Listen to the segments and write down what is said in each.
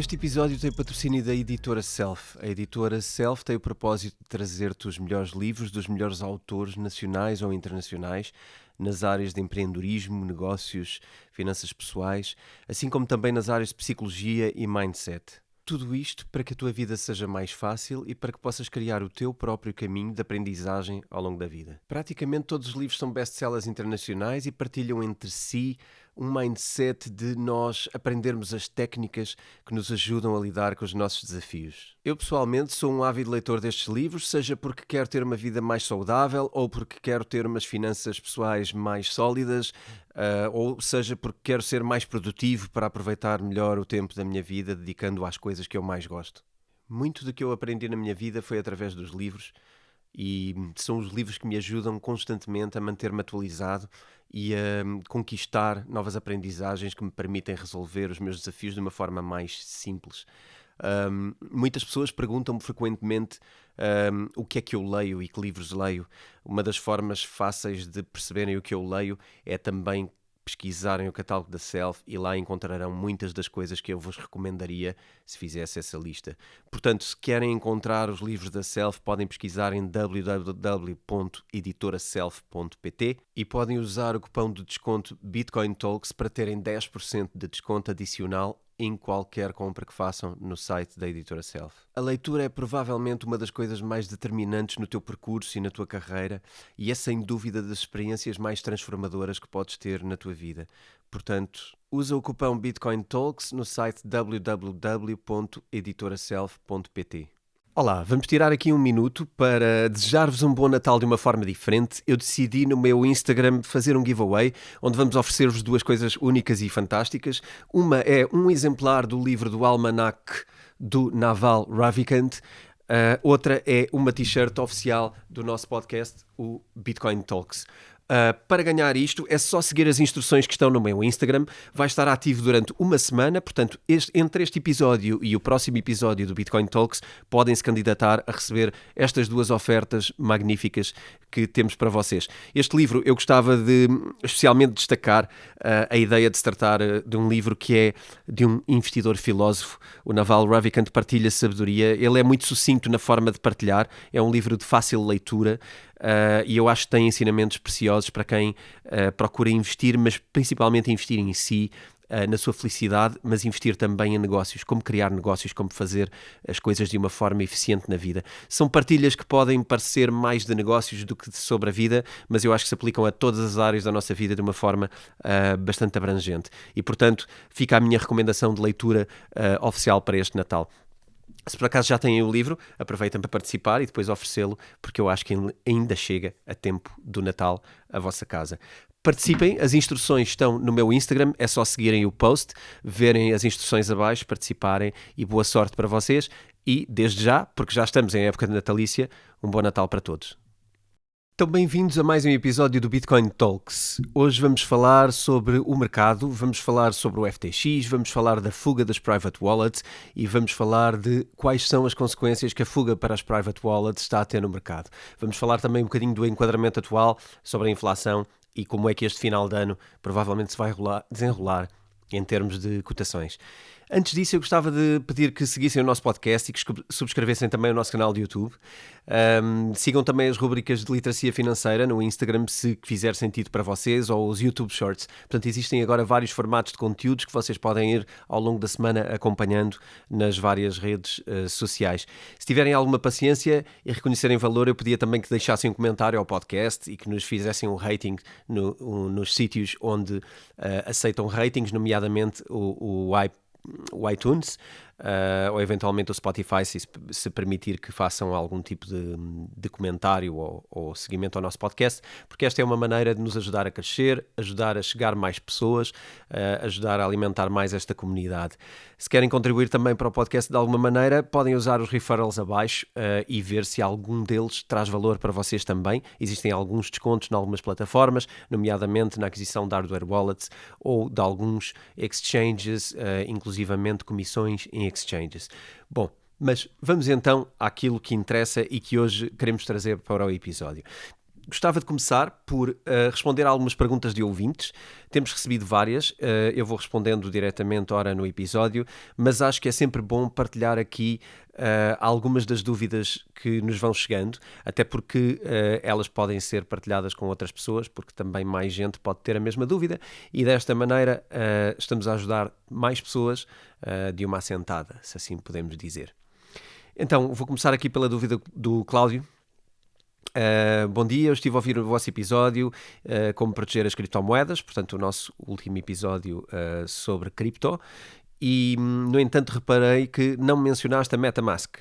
Este episódio tem patrocínio da editora Self. A editora Self tem o propósito de trazer-te os melhores livros dos melhores autores nacionais ou internacionais nas áreas de empreendedorismo, negócios, finanças pessoais, assim como também nas áreas de psicologia e mindset. Tudo isto para que a tua vida seja mais fácil e para que possas criar o teu próprio caminho de aprendizagem ao longo da vida. Praticamente todos os livros são best-sellers internacionais e partilham entre si um mindset de nós aprendermos as técnicas que nos ajudam a lidar com os nossos desafios. Eu pessoalmente sou um ávido leitor destes livros, seja porque quero ter uma vida mais saudável ou porque quero ter umas finanças pessoais mais sólidas, ou seja porque quero ser mais produtivo para aproveitar melhor o tempo da minha vida dedicando às coisas que eu mais gosto. Muito do que eu aprendi na minha vida foi através dos livros e são os livros que me ajudam constantemente a manter-me atualizado e a conquistar novas aprendizagens que me permitem resolver os meus desafios de uma forma mais simples. Muitas pessoas perguntam-me frequentemente o que é que eu leio e que livros leio. Uma das formas fáceis de perceberem o que eu leio é também pesquisarem o catálogo da Self e lá encontrarão muitas das coisas que eu vos recomendaria se fizesse essa lista. Portanto, se querem encontrar os livros da Self, podem pesquisar em www.editoraself.pt e podem usar o cupom de desconto Bitcoin Talks para terem 10% de desconto adicional em qualquer compra que façam no site da editora Self. A leitura é provavelmente uma das coisas mais determinantes no teu percurso e na tua carreira e é sem dúvida das experiências mais transformadoras que podes ter na tua vida. Portanto, usa o cupom Bitcoin Talks no site www.editoraself.pt. Olá, vamos tirar aqui um minuto para desejar-vos um bom Natal de uma forma diferente. Eu decidi no meu Instagram fazer um giveaway, onde vamos oferecer-vos duas coisas únicas e fantásticas. Uma é um exemplar do livro do Almanac do Naval Ravikant. Outra é uma t-shirt oficial do nosso podcast, o Bitcoin Talks. Para ganhar isto é só seguir as instruções que estão no meu Instagram. Vai estar ativo durante uma semana, portanto, entre este episódio e o próximo episódio do Bitcoin Talks, podem se candidatar a receber estas duas ofertas magníficas que temos para vocês. Este livro eu gostava de especialmente destacar a ideia de se tratar de um livro que é de um investidor filósofo. O Naval Ravikant partilha sabedoria. Ele é muito sucinto na forma de partilhar. É um livro de fácil leitura. E eu acho que tem ensinamentos preciosos para quem procura investir, mas principalmente investir em si, na sua felicidade, mas investir também em negócios, como criar negócios, como fazer as coisas de uma forma eficiente na vida. São partilhas que podem parecer mais de negócios do que sobre a vida, mas eu acho que se aplicam a todas as áreas da nossa vida de uma forma bastante abrangente. E, portanto, fica a minha recomendação de leitura oficial para este Natal. Se por acaso já têm o livro, aproveitem para participar e depois oferecê-lo, porque eu acho que ainda chega a tempo do Natal à vossa casa. Participem, as instruções estão no meu Instagram, é só seguirem o post, verem as instruções abaixo, participarem e boa sorte para vocês. E, desde já, porque já estamos em época de natalícia, um bom Natal para todos. Então, bem-vindos a mais um episódio do Bitcoin Talks. Hoje vamos falar sobre o mercado, vamos falar sobre o FTX, vamos falar da fuga das private wallets e vamos falar de quais são as consequências que a fuga para as private wallets está a ter no mercado. Vamos falar também um bocadinho do enquadramento atual sobre a inflação e como é que este final de ano provavelmente se vai desenrolar em termos de cotações. Antes disso, eu gostava de pedir que seguissem o nosso podcast e que subscrevessem também o nosso canal de YouTube. Sigam também as rubricas de literacia financeira no Instagram, se fizer sentido para vocês, ou os YouTube Shorts. Portanto, existem agora vários formatos de conteúdos que vocês podem ir ao longo da semana acompanhando nas várias redes sociais. Se tiverem alguma paciência e reconhecerem valor, eu pedia também que deixassem um comentário ao podcast e que nos fizessem um rating nos sítios onde aceitam ratings, nomeadamente o iTunes, ou eventualmente o Spotify, se permitir que façam algum tipo de comentário ou seguimento ao nosso podcast, porque esta é uma maneira de nos ajudar a crescer, ajudar a chegar mais pessoas, ajudar a alimentar mais esta comunidade. Se querem contribuir também para o podcast de alguma maneira, podem usar os referrals abaixo e ver se algum deles traz valor para vocês também. Existem alguns descontos em algumas plataformas, nomeadamente na aquisição de hardware wallets ou de alguns exchanges, inclusivamente comissões em exchanges. Bom, mas vamos então àquilo que interessa e que hoje queremos trazer para o episódio. Gostava de começar por responder a algumas perguntas de ouvintes. Temos recebido várias, eu vou respondendo diretamente ora no episódio, mas acho que é sempre bom partilhar aqui algumas das dúvidas que nos vão chegando, até porque elas podem ser partilhadas com outras pessoas, porque também mais gente pode ter a mesma dúvida, e desta maneira estamos a ajudar mais pessoas de uma assentada, se assim podemos dizer. Então, vou começar aqui pela dúvida do Cláudio. Bom dia, eu estive a ouvir o vosso episódio como proteger as criptomoedas, portanto o nosso último episódio sobre cripto, e no entanto reparei que não mencionaste a MetaMask.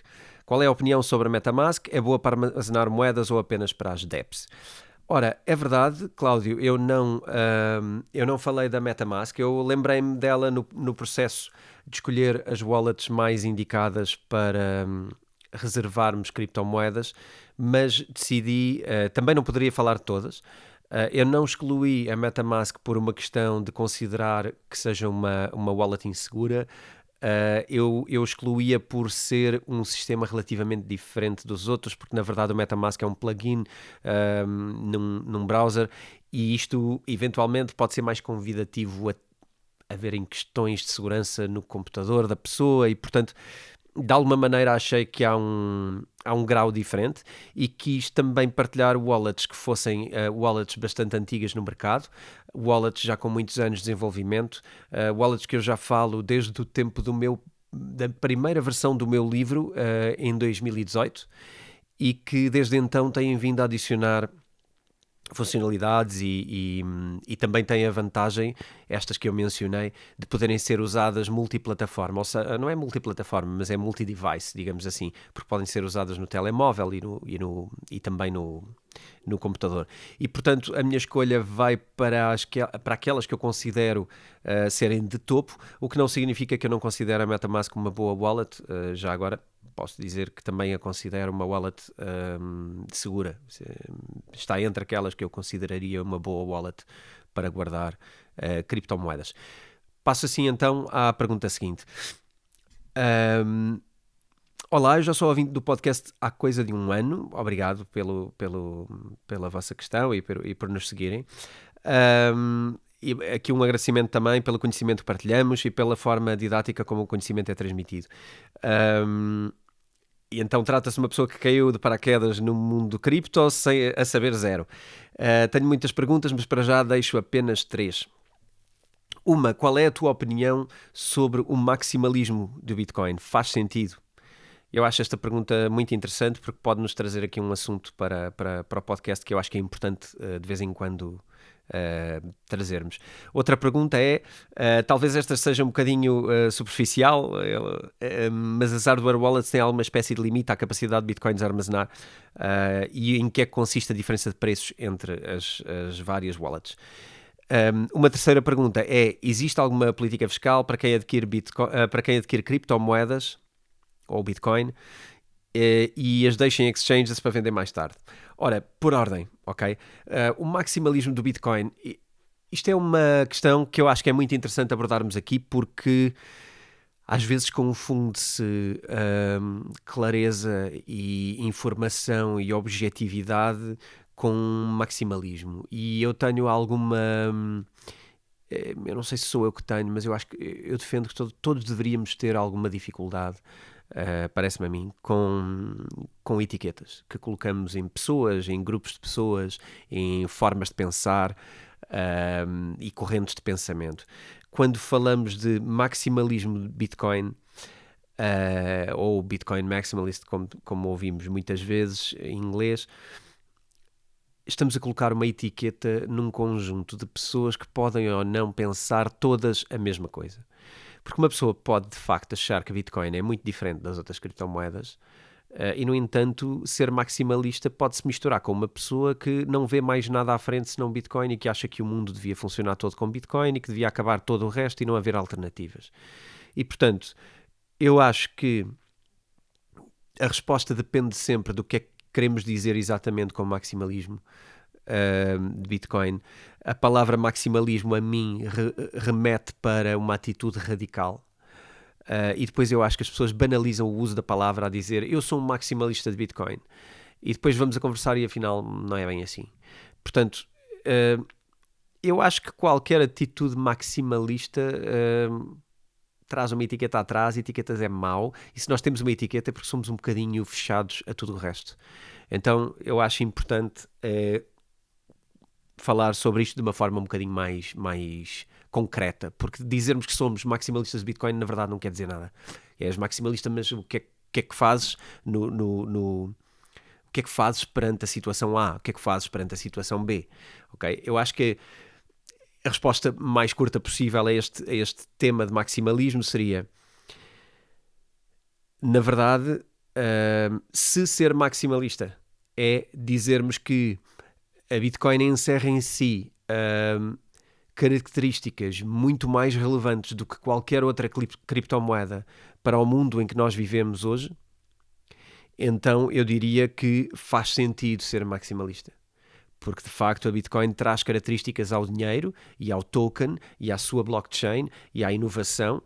Qual é a opinião sobre a MetaMask? É boa para armazenar moedas ou apenas para as dApps? Ora, é verdade, Cláudio, eu não falei da MetaMask, eu lembrei-me dela no processo de escolher as wallets mais indicadas para reservarmos criptomoedas, mas decidi, também não poderia falar de todas, eu não excluí a MetaMask por uma questão de considerar que seja uma wallet insegura. Eu excluía por ser um sistema relativamente diferente dos outros, porque na verdade o MetaMask é um plugin num browser, e isto eventualmente pode ser mais convidativo a verem questões de segurança no computador da pessoa, e portanto de alguma maneira achei que há um grau diferente, e quis também partilhar wallets que fossem wallets bastante antigas no mercado, wallets já com muitos anos de desenvolvimento, wallets que eu já falo desde o tempo da primeira versão do meu livro em 2018, e que desde então têm vindo a adicionar funcionalidades e também tem a vantagem, estas que eu mencionei, de poderem ser usadas multiplataforma, ou seja, não é multiplataforma, mas é multi-device, digamos assim, porque podem ser usadas no telemóvel e também no computador. E, portanto, a minha escolha vai para aquelas que eu considero serem de topo, o que não significa que eu não considero a MetaMask uma boa wallet. Já agora posso dizer que também a considero uma wallet segura. Está entre aquelas que eu consideraria uma boa wallet para guardar criptomoedas. Passo assim então à pergunta seguinte. Olá, eu já sou ouvinte do podcast há coisa de um ano. Obrigado pela vossa questão e por nos seguirem. E aqui um agradecimento também pelo conhecimento que partilhamos e pela forma didática como o conhecimento é transmitido. E então trata-se de uma pessoa que caiu de paraquedas no mundo do cripto a saber zero. Tenho muitas perguntas, mas para já deixo apenas 3. Uma, qual é a tua opinião sobre o maximalismo do Bitcoin? Faz sentido? Eu acho esta pergunta muito interessante, porque pode-nos trazer aqui um assunto para o podcast que eu acho que é importante de vez em quando trazermos. Outra pergunta é, talvez esta seja um bocadinho superficial, mas as hardware wallets têm alguma espécie de limite à capacidade de bitcoins a armazenar, e em que é que consiste a diferença de preços entre as várias wallets? Uma terceira pergunta é, existe alguma política fiscal para quem adquire criptomoedas ou Bitcoin e as deixem em exchanges para vender mais tarde? Ora, por ordem, ok? O maximalismo do Bitcoin, isto é uma questão que eu acho que é muito interessante abordarmos aqui, porque às vezes confunde-se clareza e informação e objetividade com maximalismo. E eu tenho alguma... eu não sei se sou eu que tenho, mas eu acho que eu defendo que todos deveríamos ter alguma dificuldade, parece-me a mim, com etiquetas que colocamos em pessoas, em grupos de pessoas, em formas de pensar e correntes de pensamento. Quando falamos de maximalismo de Bitcoin, ou Bitcoin Maximalist, como ouvimos muitas vezes em inglês, estamos a colocar uma etiqueta num conjunto de pessoas que podem ou não pensar todas a mesma coisa. Porque uma pessoa pode, de facto, achar que Bitcoin é muito diferente das outras criptomoedas e, no entanto, ser maximalista pode-se misturar com uma pessoa que não vê mais nada à frente senão Bitcoin e que acha que o mundo devia funcionar todo com Bitcoin e que devia acabar todo o resto e não haver alternativas. E, portanto, eu acho que a resposta depende sempre do que é que queremos dizer exatamente com maximalismo de Bitcoin. A palavra maximalismo a mim remete para uma atitude radical, e depois eu acho que as pessoas banalizam o uso da palavra a dizer eu sou um maximalista de Bitcoin, e depois vamos a conversar e afinal não é bem assim. Portanto, eu acho que qualquer atitude maximalista traz uma etiqueta atrás, etiquetas é mau, e se nós temos uma etiqueta é porque somos um bocadinho fechados a tudo o resto. Então eu acho importante falar sobre isto de uma forma um bocadinho mais concreta, porque dizermos que somos maximalistas de Bitcoin na verdade não quer dizer nada. És maximalista, mas o que é que fazes o que é que fazes perante a situação A? O que é que fazes perante a situação B? Okay? Eu acho que a resposta mais curta possível a este tema de maximalismo seria, na verdade, se ser maximalista é dizermos que a Bitcoin encerra em si características muito mais relevantes do que qualquer outra criptomoeda para o mundo em que nós vivemos hoje, então eu diria que faz sentido ser maximalista. Porque de facto a Bitcoin traz características ao dinheiro e ao token e à sua blockchain e à inovação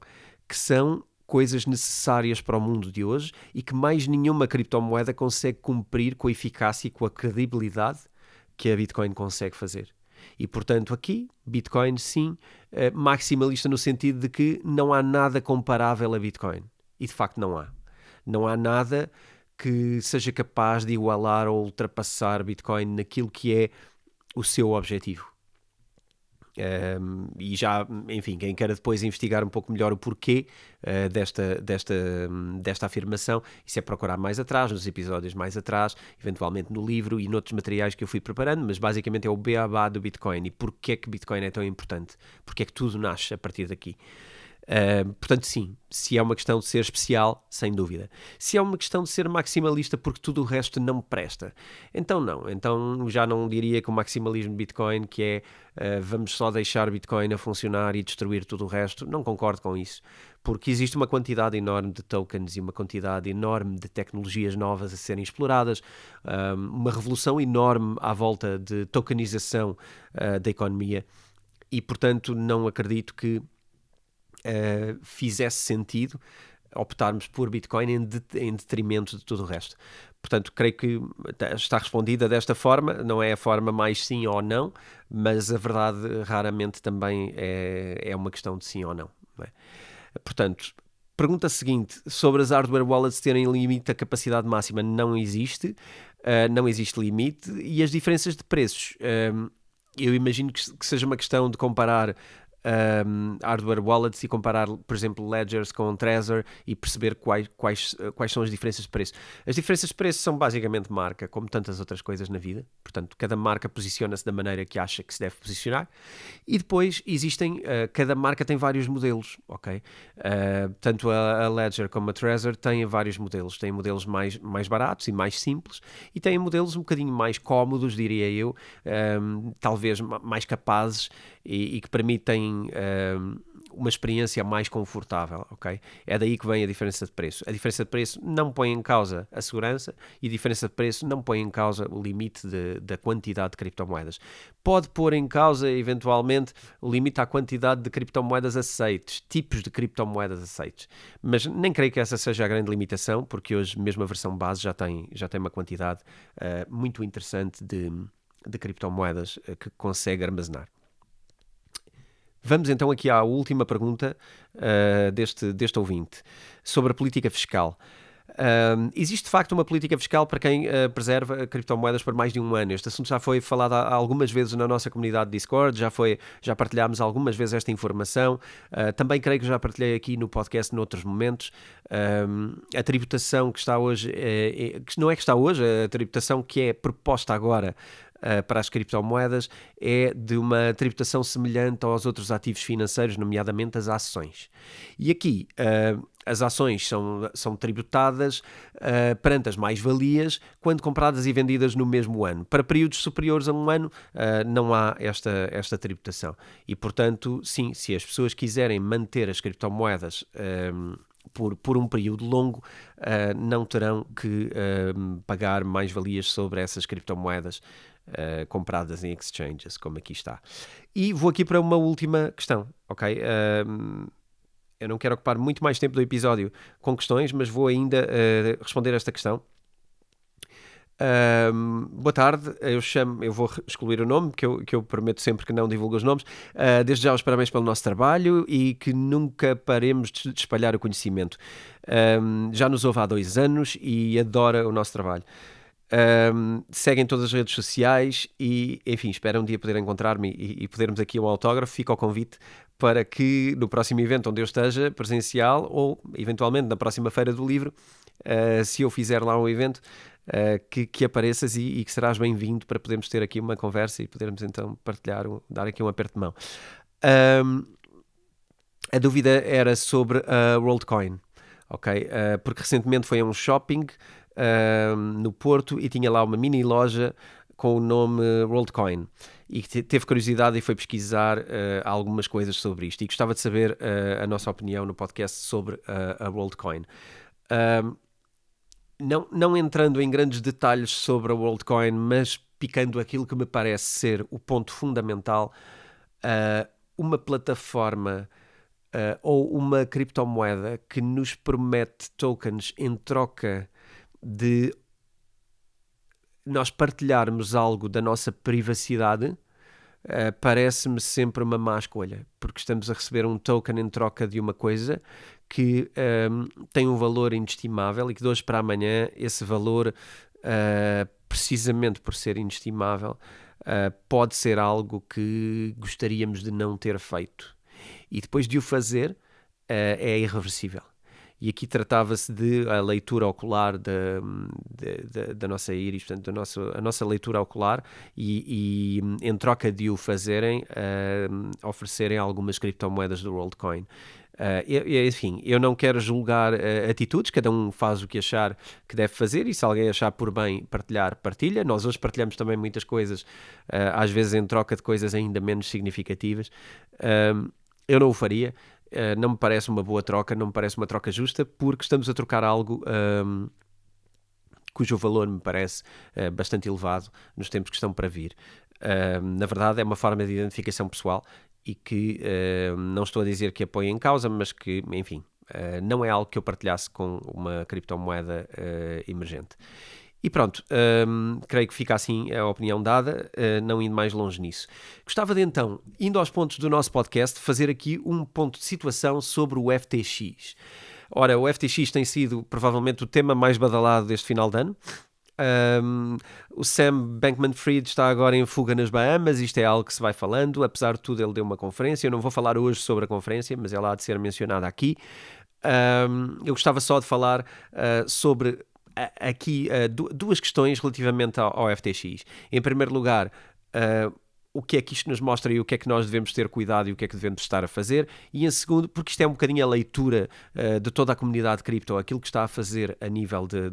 que são coisas necessárias para o mundo de hoje e que mais nenhuma criptomoeda consegue cumprir com a eficácia e com a credibilidade que a Bitcoin consegue fazer. E portanto aqui, Bitcoin sim, maximalista no sentido de que não há nada comparável a Bitcoin. E de facto não há. Não há nada que seja capaz de igualar ou ultrapassar Bitcoin naquilo que é o seu objetivo. E já, enfim, quem queira depois investigar um pouco melhor o porquê desta afirmação, isso é procurar mais atrás, nos episódios mais atrás, eventualmente no livro e noutros materiais que eu fui preparando, mas basicamente é o beabá do Bitcoin e porquê é que Bitcoin é tão importante, porquê é que tudo nasce a partir daqui. Portanto, sim, se é uma questão de ser especial, sem dúvida. Se é uma questão de ser maximalista porque tudo o resto não presta, então não. Então já não diria que o maximalismo de Bitcoin, que é vamos só deixar Bitcoin a funcionar e destruir tudo o resto, não concordo com isso. Porque existe uma quantidade enorme de tokens e uma quantidade enorme de tecnologias novas a serem exploradas, uma revolução enorme à volta de tokenização da economia e, portanto, não acredito que fizesse sentido optarmos por Bitcoin em detrimento de tudo o resto. Portanto, creio que está respondida desta forma, não é a forma mais sim ou não, mas a verdade raramente também é uma questão de sim ou não. Não é? Portanto, pergunta seguinte, sobre as hardware wallets terem limite a capacidade máxima, não existe limite, e as diferenças de preços, eu imagino que seja uma questão de comparar hardware wallets e comparar, por exemplo, ledgers com Trezor e perceber quais são as diferenças de preço. As diferenças de preço são basicamente marca, como tantas outras coisas na vida. Portanto, cada marca posiciona-se da maneira que acha que se deve posicionar. E depois existem, cada marca tem vários modelos, ok? Tanto a Ledger como a Trezor têm vários modelos. Têm modelos mais baratos e mais simples e têm modelos um bocadinho mais cómodos, diria eu, talvez mais capazes e que permitem uma experiência mais confortável, ok? É daí que vem a diferença de preço. A diferença de preço não põe em causa a segurança e a diferença de preço não põe em causa o limite da quantidade de criptomoedas. Pode pôr em causa, eventualmente, o limite à quantidade de criptomoedas aceites, tipos de criptomoedas aceites. Mas nem creio que essa seja a grande limitação, porque hoje mesmo a versão base já tem uma quantidade muito interessante de criptomoedas que consegue armazenar. Vamos então aqui à última pergunta deste ouvinte, sobre a política fiscal. Existe de facto uma política fiscal para quem preserva criptomoedas por mais de um ano. Este assunto já foi falado algumas vezes na nossa comunidade de Discord, já partilhámos algumas vezes esta informação, também creio que já partilhei aqui no podcast noutros momentos. A tributação que está hoje, que não é que está hoje, a tributação que é proposta agora para as criptomoedas é de uma tributação semelhante aos outros ativos financeiros, nomeadamente as ações. E aqui as ações são tributadas perante as mais-valias quando compradas e vendidas no mesmo ano. Para períodos superiores a um ano não há esta tributação. E, portanto, sim, se as pessoas quiserem manter as criptomoedas por um período longo, não terão que pagar mais-valias sobre essas criptomoedas compradas em exchanges, como aqui está. E vou aqui para uma última questão, ok? Eu não quero ocupar muito mais tempo do episódio com questões, mas vou ainda responder esta questão. Boa tarde, eu vou excluir o nome, que eu prometo sempre que não divulgo os nomes. Desde já os parabéns pelo nosso trabalho e que nunca paremos de espalhar o conhecimento. Já nos ouve há 2 anos e adora o nosso trabalho. Seguem todas as redes sociais e, enfim, espero um dia poder encontrar-me e podermos aqui um autógrafo. Fica ao convite para que no próximo evento onde eu esteja, presencial, ou eventualmente na próxima Feira do Livro, se eu fizer lá um evento, que apareças e que serás bem-vindo para podermos ter aqui uma conversa e podermos então partilhar, dar aqui um aperto de mão. A dúvida era sobre a WorldCoin, ok? Porque recentemente foi a um shopping no Porto e tinha lá uma mini loja com o nome WorldCoin e que teve curiosidade e foi pesquisar algumas coisas sobre isto e gostava de saber a nossa opinião no podcast sobre a WorldCoin. Não entrando em grandes detalhes sobre a WorldCoin, mas picando aquilo que me parece ser o ponto fundamental, uma plataforma ou uma criptomoeda que nos promete tokens em troca de nós partilharmos algo da nossa privacidade, parece-me sempre uma má escolha, porque estamos a receber um token em troca de uma coisa que tem um valor inestimável e que de hoje para amanhã esse valor, precisamente por ser inestimável, pode ser algo que gostaríamos de não ter feito. E depois de o fazer, é irreversível. E aqui tratava-se de a leitura ocular da nossa íris, portanto, a nossa leitura ocular e em troca de o fazerem, oferecerem algumas criptomoedas do WorldCoin. Enfim, eu não quero julgar atitudes, cada um faz o que achar que deve fazer e se alguém achar por bem partilhar, partilha. Nós hoje partilhamos também muitas coisas, às vezes em troca de coisas ainda menos significativas. Eu não o faria. Não me parece uma boa troca, não me parece uma troca justa, porque estamos a trocar algo cujo valor me parece bastante elevado nos tempos que estão para vir. Na verdade, é uma forma de identificação pessoal e que não estou a dizer que apoie em causa, mas que, enfim, não é algo que eu partilhasse com uma criptomoeda emergente. E pronto, creio que fica assim a opinião dada, não indo mais longe nisso. Gostava de então, indo aos pontos do nosso podcast, fazer aqui um ponto de situação sobre o FTX. Ora, o FTX tem sido provavelmente o tema mais badalado deste final de ano. O Sam Bankman-Fried está agora em fuga nas Bahamas, isto é algo que se vai falando, apesar de tudo ele deu uma conferência, eu não vou falar hoje sobre a conferência, mas ela há de ser mencionada aqui. Eu gostava só de falar sobre aqui duas questões relativamente ao FTX. Em primeiro lugar, o que é que isto nos mostra e o que é que nós devemos ter cuidado e o que é que devemos estar a fazer, e em segundo, porque isto é um bocadinho a leitura de toda a comunidade cripto, aquilo que está a fazer a nível de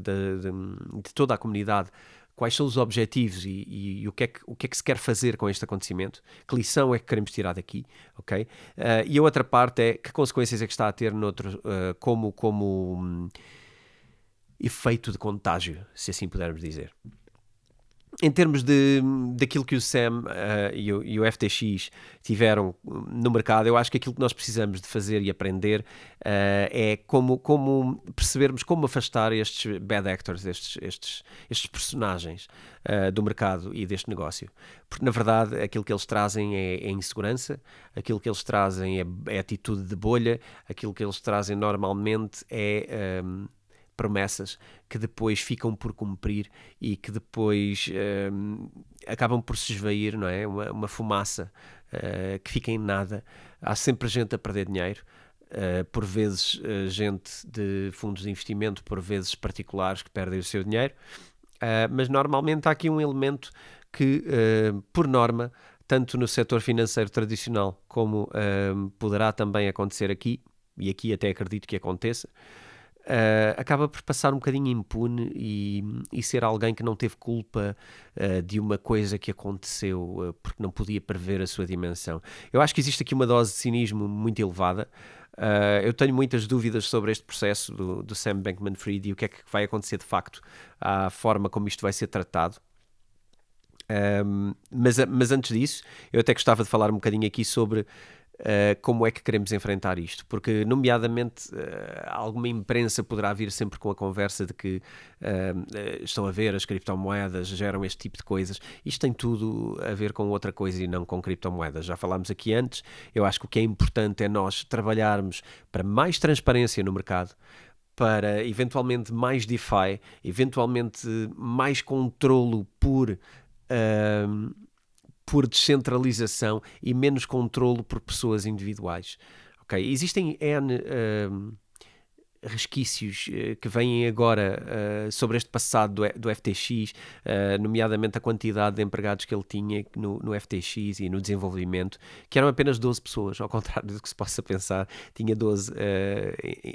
toda a comunidade, quais são os objetivos e o que é que se quer fazer com este acontecimento, que lição é que queremos tirar daqui, ok? E a outra parte é que consequências é que está a ter como efeito de contágio, se assim pudermos dizer. Em termos daquilo que o Sam e o FTX tiveram no mercado, eu acho que aquilo que nós precisamos de fazer e aprender é como percebermos como afastar estes bad actors, estes personagens do mercado e deste negócio. Porque, na verdade, aquilo que eles trazem é insegurança, aquilo que eles trazem é atitude de bolha, aquilo que eles trazem normalmente é promessas que depois ficam por cumprir e que depois acabam por se esvair, não é? Uma fumaça que fica em nada. Há sempre gente a perder dinheiro, por vezes gente de fundos de investimento, por vezes particulares que perdem o seu dinheiro, mas normalmente há aqui um elemento que, por norma, tanto no setor financeiro tradicional como poderá também acontecer aqui, e aqui até acredito que aconteça, acaba por passar um bocadinho impune e ser alguém que não teve culpa de uma coisa que aconteceu porque não podia prever a sua dimensão. Eu acho que existe aqui uma dose de cinismo muito elevada. Eu tenho muitas dúvidas sobre este processo do Sam Bankman-Fried e o que é que vai acontecer de facto à forma como isto vai ser tratado. Mas antes disso, eu até gostava de falar um bocadinho aqui sobre como é que queremos enfrentar isto, porque nomeadamente alguma imprensa poderá vir sempre com a conversa de que estão a ver, as criptomoedas geram este tipo de coisas. Isto tem tudo a ver com outra coisa e não com criptomoedas. Já falámos aqui antes, eu acho que o que é importante é nós trabalharmos para mais transparência no mercado, para eventualmente mais DeFi, eventualmente mais controlo por descentralização e menos controlo por pessoas individuais. Okay? Existem N resquícios que vêm agora sobre este passado do FTX, nomeadamente a quantidade de empregados que ele tinha no FTX e no desenvolvimento, que eram apenas 12 pessoas, ao contrário do que se possa pensar, tinha 12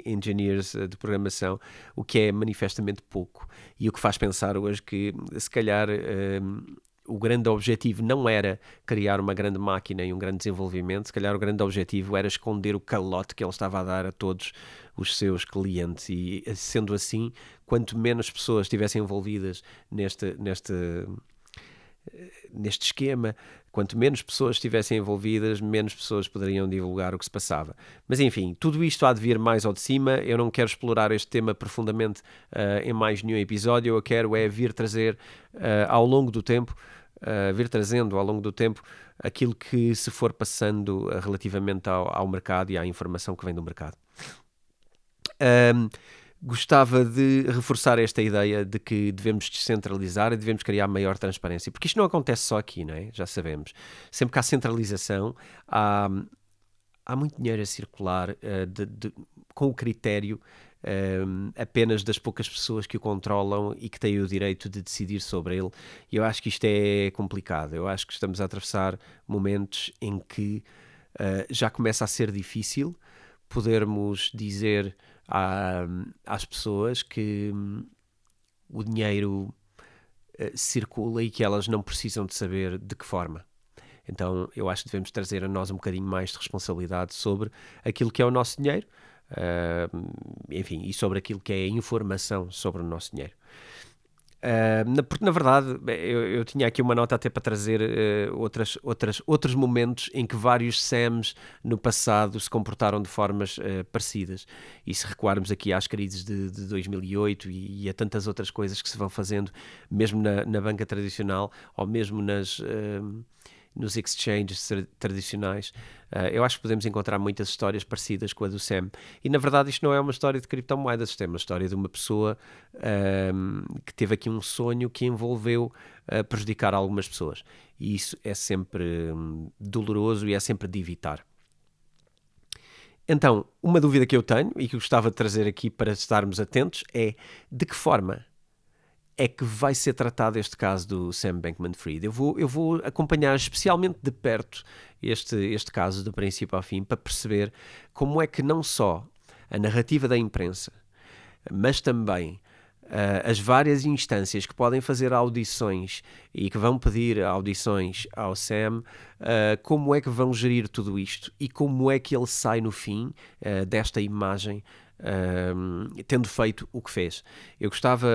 engineers de programação, o que é manifestamente pouco, e o que faz pensar hoje que, se calhar, o grande objetivo não era criar uma grande máquina e um grande desenvolvimento, se calhar o grande objetivo era esconder o calote que ele estava a dar a todos os seus clientes, e sendo assim, quanto menos pessoas estivessem envolvidas neste esquema, quanto menos pessoas estivessem envolvidas, menos pessoas poderiam divulgar o que se passava. Mas enfim, tudo isto há de vir mais ao de cima. Eu não quero explorar este tema profundamente em mais nenhum episódio. Eu quero vir trazer ao longo do tempo, aquilo que se for passando relativamente ao mercado e à informação que vem do mercado. Gostava de reforçar esta ideia de que devemos descentralizar e devemos criar maior transparência, porque isto não acontece só aqui, não é? Já sabemos. Sempre que há centralização, há muito dinheiro a circular com o critério apenas das poucas pessoas que o controlam e que têm o direito de decidir sobre ele. E eu acho que isto é complicado. Eu acho que estamos a atravessar momentos em que já começa a ser difícil podermos dizer às pessoas que o dinheiro circula e que elas não precisam de saber de que forma. Então eu acho que devemos trazer a nós um bocadinho mais de responsabilidade sobre aquilo que é o nosso dinheiro, enfim, e sobre aquilo que é a informação sobre o nosso dinheiro. Porque na verdade eu tinha aqui uma nota até para trazer outros momentos em que vários SAMs no passado se comportaram de formas parecidas, e se recuarmos aqui às crises de 2008 e a tantas outras coisas que se vão fazendo mesmo na banca tradicional ou mesmo nos exchanges tradicionais, eu acho que podemos encontrar muitas histórias parecidas com a do Sam. E na verdade isto não é uma história de criptomoedas, isto é uma história de uma pessoa que teve aqui um sonho que envolveu prejudicar algumas pessoas. E isso é sempre doloroso e é sempre de evitar. Então, uma dúvida que eu tenho e que eu gostava de trazer aqui para estarmos atentos é: de que forma é que vai ser tratado este caso do Sam Bankman-Fried? Eu vou acompanhar especialmente de perto este caso, do princípio ao fim, para perceber como é que não só a narrativa da imprensa, mas também as várias instâncias que podem fazer audições e que vão pedir audições ao Sam, como é que vão gerir tudo isto e como é que ele sai no fim desta imagem, tendo feito o que fez. Eu gostava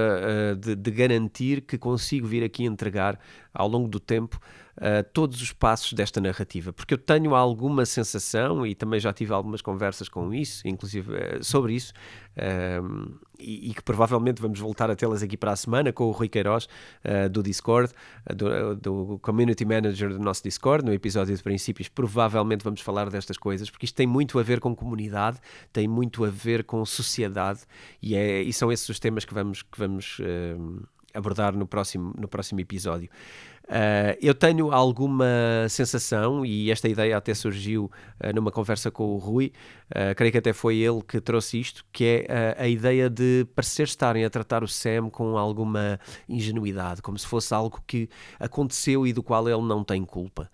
de garantir que consigo vir aqui entregar ao longo do tempo todos os passos desta narrativa, porque eu tenho alguma sensação, e também já tive algumas conversas com isso, inclusive sobre isso, e que provavelmente vamos voltar a tê-las aqui para a semana com o Rui Queiroz do Discord, do Community Manager do nosso Discord, no episódio de princípios. Provavelmente vamos falar destas coisas, porque isto tem muito a ver com comunidade, tem muito a ver com sociedade, e são esses os temas que vamos abordar no próximo episódio. Eu tenho alguma sensação, e esta ideia até surgiu numa conversa com o Rui, creio que até foi ele que trouxe isto, que é a ideia de parecer estarem a tratar o Sam com alguma ingenuidade, como se fosse algo que aconteceu e do qual ele não tem culpa.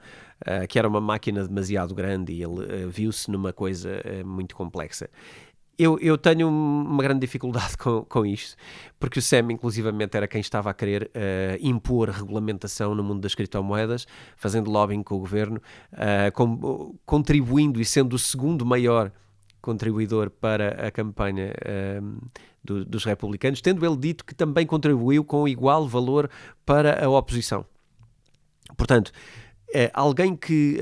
Que era uma máquina demasiado grande e ele viu-se numa coisa muito complexa. Eu tenho uma grande dificuldade com isto, porque o Sam, inclusivamente, era quem estava a querer impor regulamentação no mundo das criptomoedas, fazendo lobbying com o governo, contribuindo e sendo o segundo maior contribuidor para a campanha dos republicanos, tendo ele dito que também contribuiu com igual valor para a oposição. Portanto, Alguém que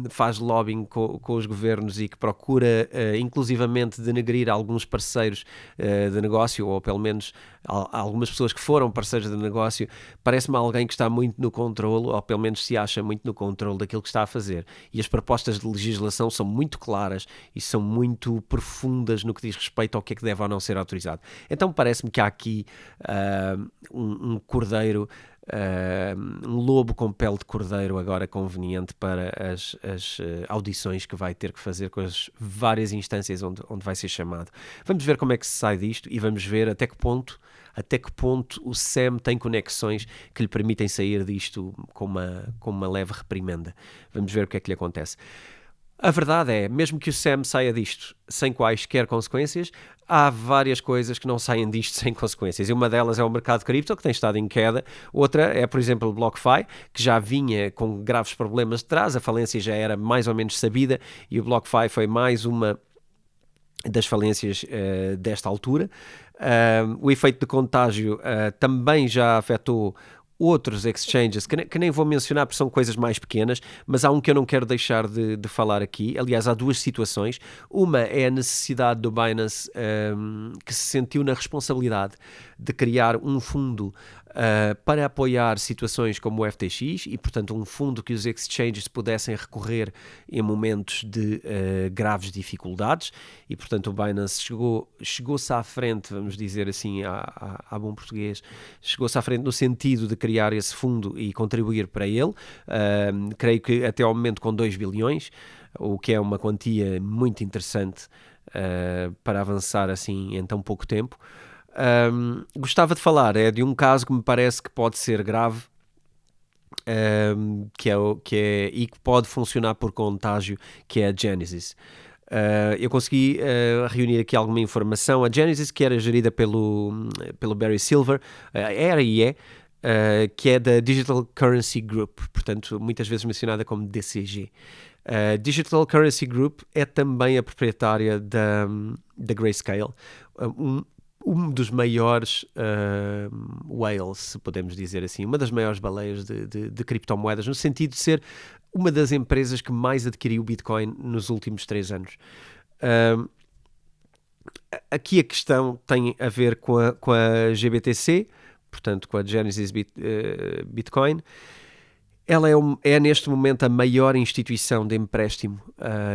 faz lobbying com os governos e que procura inclusivamente denegrir alguns parceiros de negócio, ou pelo menos algumas pessoas que foram parceiros de negócio, parece-me alguém que está muito no controle, ou pelo menos se acha muito no controle daquilo que está a fazer. E as propostas de legislação são muito claras e são muito profundas no que diz respeito ao que é que deve ou não ser autorizado. Então parece-me que há aqui um cordeiro, um lobo com pele de cordeiro agora conveniente para as audições que vai ter que fazer com as várias instâncias onde vai ser chamado. Vamos ver como é que se sai disto e vamos ver até que ponto o Sam tem conexões que lhe permitem sair disto com uma leve reprimenda. Vamos ver o que é que lhe acontece. A verdade é, mesmo que o Sam saia disto sem quaisquer consequências, há várias coisas que não saem disto sem consequências. E uma delas é o mercado cripto, que tem estado em queda. Outra é, por exemplo, o BlockFi, que já vinha com graves problemas de trás. A falência já era mais ou menos sabida e o BlockFi foi mais uma das falências desta altura. O efeito de contágio também já afetou outros exchanges, que nem vou mencionar porque são coisas mais pequenas, mas há um que eu não quero deixar de falar aqui. Aliás, há duas situações. Uma é a necessidade do Binance, que se sentiu na responsabilidade de criar um fundo para apoiar situações como o FTX e, portanto, um fundo que os exchanges pudessem recorrer em momentos de graves dificuldades e, portanto, o Binance chegou-se à frente, vamos dizer assim, a bom português, chegou-se à frente no sentido de criar esse fundo e contribuir para ele, creio que até ao momento com 2 bilhões, o que é uma quantia muito interessante para avançar assim em tão pouco tempo. Gostava de falar de um caso que me parece que pode ser grave, e que pode funcionar por contágio, que é a Genesis. Eu consegui reunir aqui alguma informação. A Genesis, que era gerida pelo Barry Silver, era e é, que é da Digital Currency Group, portanto muitas vezes mencionada como DCG. Digital Currency Group é também a proprietária da Grayscale, um dos maiores whales, se podemos dizer assim, uma das maiores baleias de criptomoedas, no sentido de ser uma das empresas que mais adquiriu Bitcoin nos últimos 3 anos. Aqui a questão tem a ver com a GBTC, portanto com a Genesis Bitcoin. Ela é neste momento a maior instituição de empréstimo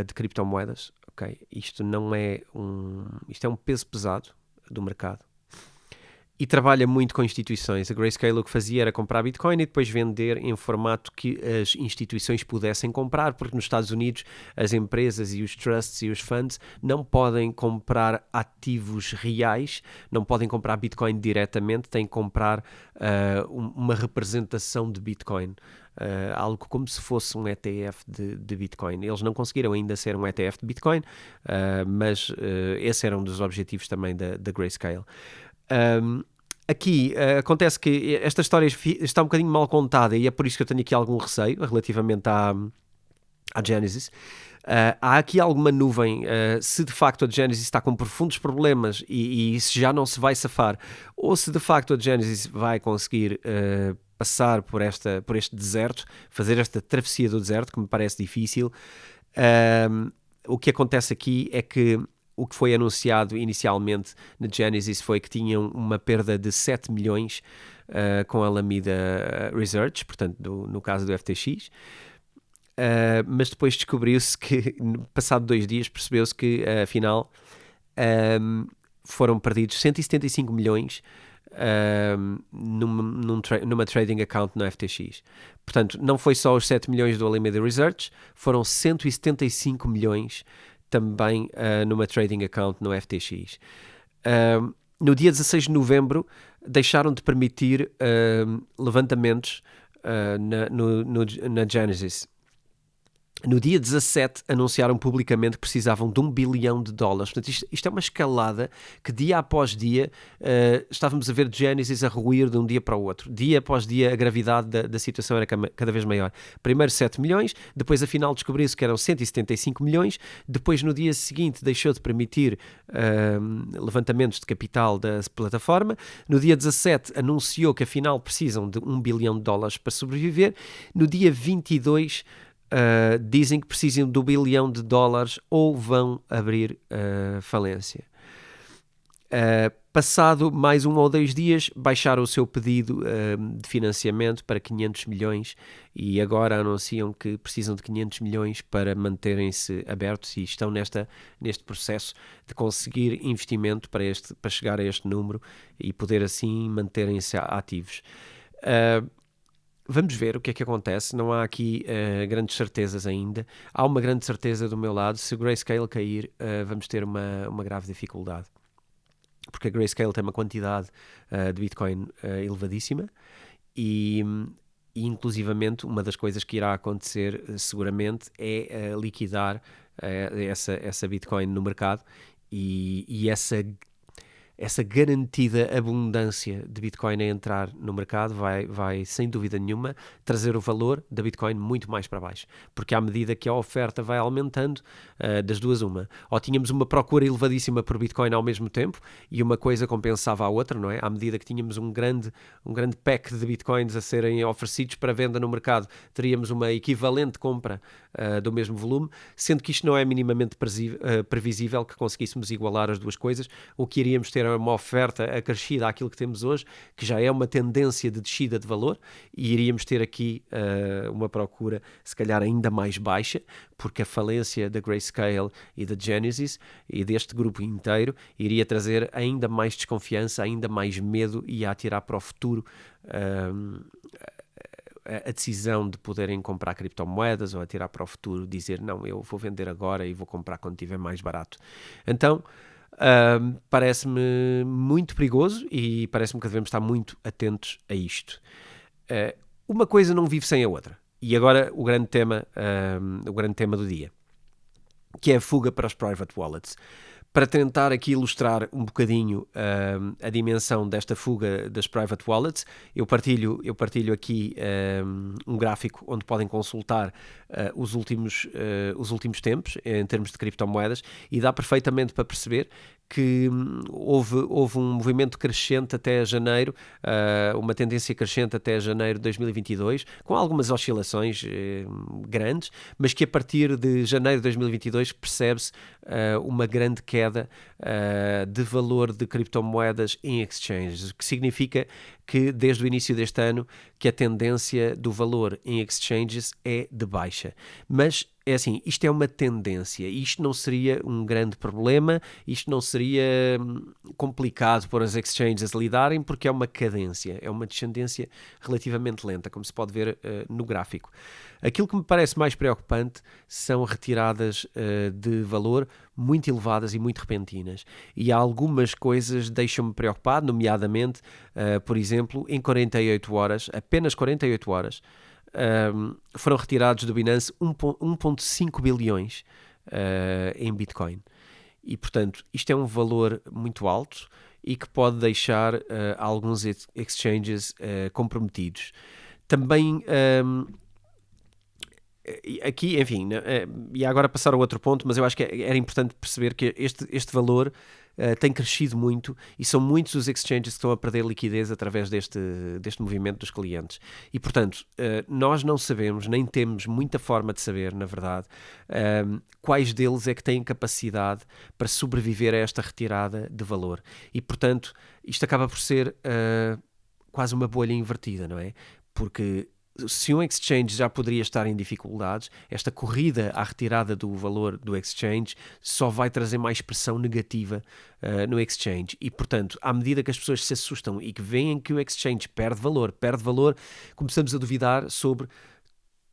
de criptomoedas. Okay? Isto é um peso pesado do mercado e trabalha muito com instituições. A Grayscale o que fazia era comprar Bitcoin e depois vender em formato que as instituições pudessem comprar, porque nos Estados Unidos as empresas e os trusts e os funds não podem comprar ativos reais, não podem comprar Bitcoin diretamente, têm que comprar uma representação de Bitcoin. Algo como se fosse um ETF de Bitcoin. Eles não conseguiram ainda ser um ETF de Bitcoin, mas esse era um dos objetivos também da Grayscale. Aqui acontece que esta história está um bocadinho mal contada e é por isso que eu tenho aqui algum receio relativamente à Genesis. Há aqui alguma nuvem, se de facto a Genesis está com profundos problemas e se já não se vai safar, ou se de facto a Genesis vai conseguir passar por este deserto, fazer esta travessia do deserto, que me parece difícil. O que acontece aqui é que o que foi anunciado inicialmente na Genesis foi que tinham uma perda de 7 milhões com a Alameda Research, portanto, no caso do FTX. Mas depois descobriu-se que, passado 2 dias, percebeu-se que, afinal, foram perdidos 175 milhões numa trading account no FTX. Portanto, não foi só os 7 milhões do Alameda Research, foram 175 milhões também numa trading account no FTX. No dia 16 de novembro, deixaram de permitir levantamentos na Genesis. No dia 17 anunciaram publicamente que precisavam de $1 bilhão. Portanto, isto é uma escalada que dia após dia estávamos a ver Genesis a ruir de um dia para o outro. Dia após dia a gravidade da situação era cada vez maior. Primeiro 7 milhões, depois afinal descobriu-se que eram 175 milhões, depois no dia seguinte deixou de permitir levantamentos de capital da plataforma. No dia 17 anunciou que afinal precisam de $1 bilhão para sobreviver. No dia 22 dizem que precisam de $1 bilhão ou vão abrir falência. Passado mais 1 ou 2 dias, baixaram o seu pedido de financiamento para 500 milhões e agora anunciam que precisam de 500 milhões para manterem-se abertos e estão neste processo de conseguir investimento para chegar a este número e poder assim manterem-se ativos. Vamos ver o que é que acontece, não há aqui grandes certezas ainda. Há uma grande certeza do meu lado: se o Grayscale cair, vamos ter uma grave dificuldade. Porque a Grayscale tem uma quantidade de Bitcoin elevadíssima e inclusivamente uma das coisas que irá acontecer seguramente é liquidar essa Bitcoin no mercado e essa garantida abundância de Bitcoin a entrar no mercado vai, sem dúvida nenhuma, trazer o valor da Bitcoin muito mais para baixo. Porque à medida que a oferta vai aumentando, das duas uma. Ou tínhamos uma procura elevadíssima por Bitcoin ao mesmo tempo e uma coisa compensava a outra, não é? À medida que tínhamos um grande pack de Bitcoins a serem oferecidos para venda no mercado, teríamos uma equivalente compra do mesmo volume, sendo que isto não é minimamente previsível que conseguíssemos igualar as duas coisas. O que iríamos ter é uma oferta acrescida àquilo que temos hoje, que já é uma tendência de descida de valor, e iríamos ter aqui uma procura se calhar ainda mais baixa, porque a falência da Grayscale e da Genesis e deste grupo inteiro iria trazer ainda mais desconfiança, ainda mais medo e a atirar para o futuro a decisão de poderem comprar criptomoedas ou atirar para o futuro, dizer não, eu vou vender agora e vou comprar quando estiver mais barato. Então parece-me muito perigoso e parece-me que devemos estar muito atentos a isto. Uma coisa não vive sem a outra. E agora o grande tema do dia, que é a fuga para os private wallets. Para tentar aqui ilustrar um bocadinho a dimensão desta fuga das private wallets, eu partilho aqui um gráfico onde podem consultar os últimos tempos em termos de criptomoedas e dá perfeitamente para perceber que houve um movimento crescente até janeiro, uma tendência crescente até janeiro de 2022, com algumas oscilações grandes, mas que a partir de janeiro de 2022 percebe-se uma grande queda de valor de criptomoedas em exchanges, o que significa que desde o início deste ano que a tendência do valor em exchanges é de baixa. Mas é assim, isto é uma tendência, isto não seria um grande problema, isto não seria complicado para as exchanges lidarem, porque é uma cadência, é uma descendência relativamente lenta, como se pode ver no gráfico. Aquilo que me parece mais preocupante são retiradas de valor muito elevadas e muito repentinas. E algumas coisas deixam-me preocupado, nomeadamente, por exemplo, em 48 horas, apenas 48 horas, foram retirados do Binance 1,5 bilhões em Bitcoin. E, portanto, isto é um valor muito alto e que pode deixar alguns exchanges comprometidos. Também aqui, enfim, e agora passar ao outro ponto, mas eu acho que era importante perceber que este valor tem crescido muito e são muitos os exchanges que estão a perder liquidez através deste movimento dos clientes. E, portanto, nós não sabemos, nem temos muita forma de saber, na verdade, quais deles é que têm capacidade para sobreviver a esta retirada de valor. E, portanto, isto acaba por ser quase uma bolha invertida, não é? Porque se um exchange já poderia estar em dificuldades, esta corrida à retirada do valor do exchange só vai trazer mais pressão negativa no exchange. E, portanto, à medida que as pessoas se assustam e que veem que o exchange perde valor, começamos a duvidar sobre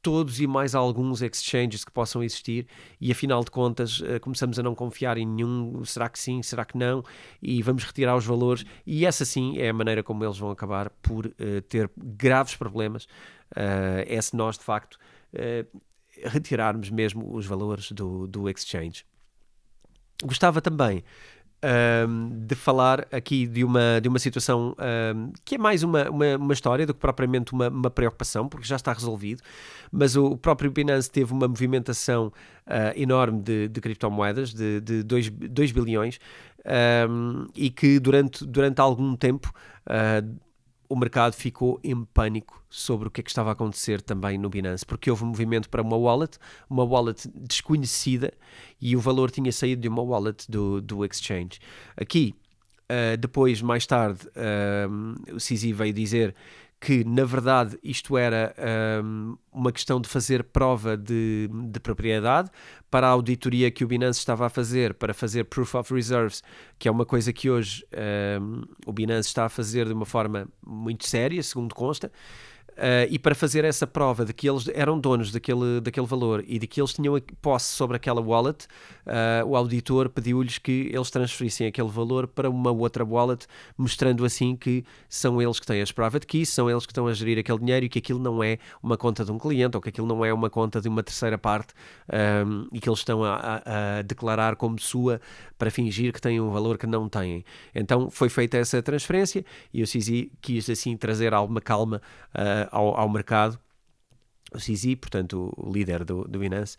todos e mais alguns exchanges que possam existir e, afinal de contas, começamos a não confiar em nenhum. Será que sim? Será que não? E vamos retirar os valores. E essa sim é a maneira como eles vão acabar por ter graves problemas. É se nós, de facto, retirarmos mesmo os valores do exchange. Gostava também de falar aqui de uma situação que é mais uma história do que propriamente uma preocupação, porque já está resolvido, mas o próprio Binance teve uma movimentação enorme de criptomoedas, de 2 bilhões, e que durante algum tempo o mercado ficou em pânico sobre o que é que estava a acontecer também no Binance, porque houve um movimento para uma wallet desconhecida, e o valor tinha saído de uma wallet do exchange. Aqui, depois, mais tarde, o CZ veio dizer que, na verdade, isto era uma questão de fazer prova de propriedade para a auditoria que o Binance estava a fazer, para fazer Proof of Reserves, que é uma coisa que hoje o Binance está a fazer de uma forma muito séria, segundo consta. E para fazer essa prova de que eles eram donos daquele valor e de que eles tinham posse sobre aquela wallet, o auditor pediu-lhes que eles transferissem aquele valor para uma outra wallet, mostrando assim que são eles que têm as private keys, são eles que estão a gerir aquele dinheiro, e que aquilo não é uma conta de um cliente, ou que aquilo não é uma conta de uma terceira parte, e que eles estão a declarar como sua para fingir que têm um valor que não têm. Então foi feita essa transferência, e o CZ quis assim trazer alguma calma ao mercado. O CZ, portanto o líder do Binance,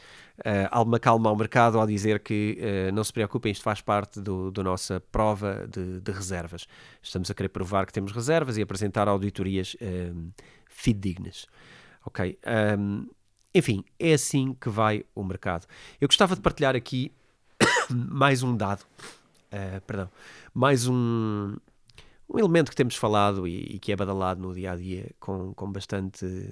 alguma calma ao mercado ao dizer que não se preocupem, isto faz parte da nossa prova de reservas. Estamos a querer provar que temos reservas e apresentar auditorias fidedignas. Ok? Enfim, é assim que vai o mercado. Eu gostava de partilhar aqui mais um dado, mais um elemento que temos falado e que é badalado no dia-a-dia com bastante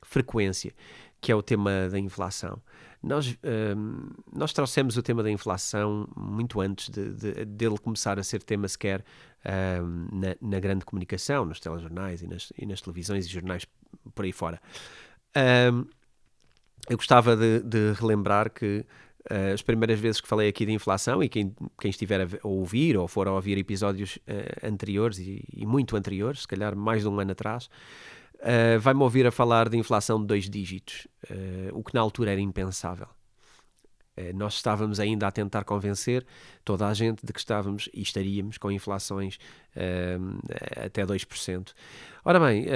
frequência, que é o tema da inflação. Nós trouxemos o tema da inflação muito antes dele começar a ser tema sequer na grande comunicação, nos telejornais e nas televisões e jornais por aí fora. Eu gostava de relembrar que as primeiras vezes que falei aqui de inflação, e quem estiver a ouvir ou for a ouvir episódios anteriores e muito anteriores, se calhar mais de um ano atrás, vai-me ouvir a falar de inflação de 2 dígitos, o que na altura era impensável. Nós estávamos ainda a tentar convencer toda a gente de que estávamos e estaríamos com inflações até 2%. Ora bem,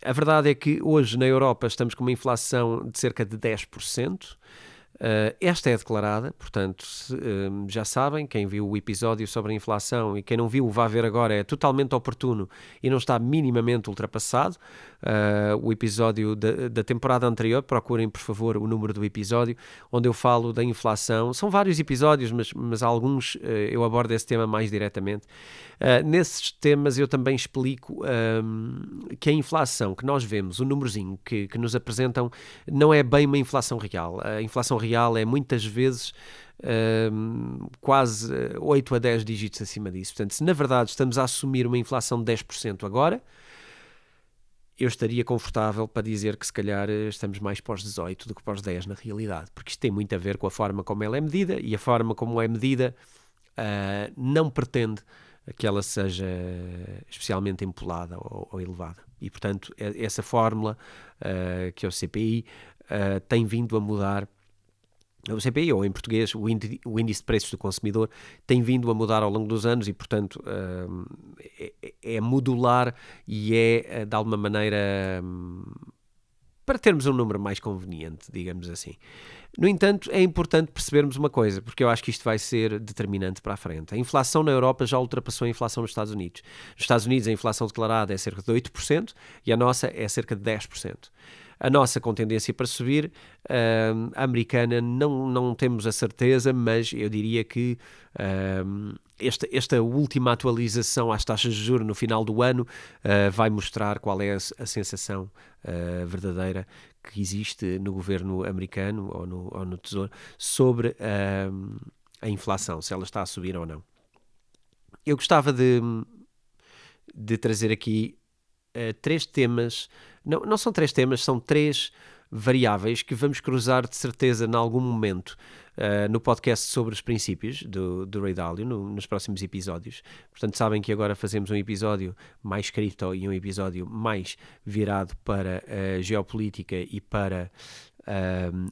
a verdade é que hoje na Europa estamos com uma inflação de cerca de 10%. Esta é declarada, portanto, já sabem, quem viu o episódio sobre a inflação e quem não viu, vá ver agora, é totalmente oportuno e não está minimamente ultrapassado. O episódio da temporada anterior, procurem por favor o número do episódio, onde eu falo da inflação. São vários episódios, mas alguns eu abordo esse tema mais diretamente. Nesses temas eu também explico que a inflação que nós vemos, o númerozinho que nos apresentam, não é bem uma inflação real. A inflação real é muitas vezes quase 8 a 10 dígitos acima disso. Portanto, se na verdade estamos a assumir uma inflação de 10% agora, eu estaria confortável para dizer que se calhar estamos mais para os 18 do que para os 10 na realidade, porque isto tem muito a ver com a forma como ela é medida, e a forma como é medida não pretende que ela seja especialmente empolada ou elevada. E, portanto, essa fórmula, que é o CPI, tem vindo a mudar. O CPI, ou em português, o Índice de Preços do Consumidor, tem vindo a mudar ao longo dos anos e, portanto, é modular e é, de alguma maneira, para termos um número mais conveniente, digamos assim. No entanto, é importante percebermos uma coisa, porque eu acho que isto vai ser determinante para a frente. A inflação na Europa já ultrapassou a inflação nos Estados Unidos. Nos Estados Unidos, a inflação declarada é cerca de 8% e a nossa é cerca de 10%. A nossa com tendência para subir, a americana não temos a certeza, mas eu diria que esta última atualização às taxas de juros no final do ano vai mostrar qual é a sensação verdadeira que existe no governo americano ou no Tesouro sobre a inflação, se ela está a subir ou não. Eu gostava de trazer aqui 3 temas, não são 3 temas, são 3 variáveis que vamos cruzar de certeza em algum momento no podcast sobre os princípios do Ray Dalio, nos próximos episódios. Portanto, sabem que agora fazemos um episódio mais cripto e um episódio mais virado para a geopolítica e para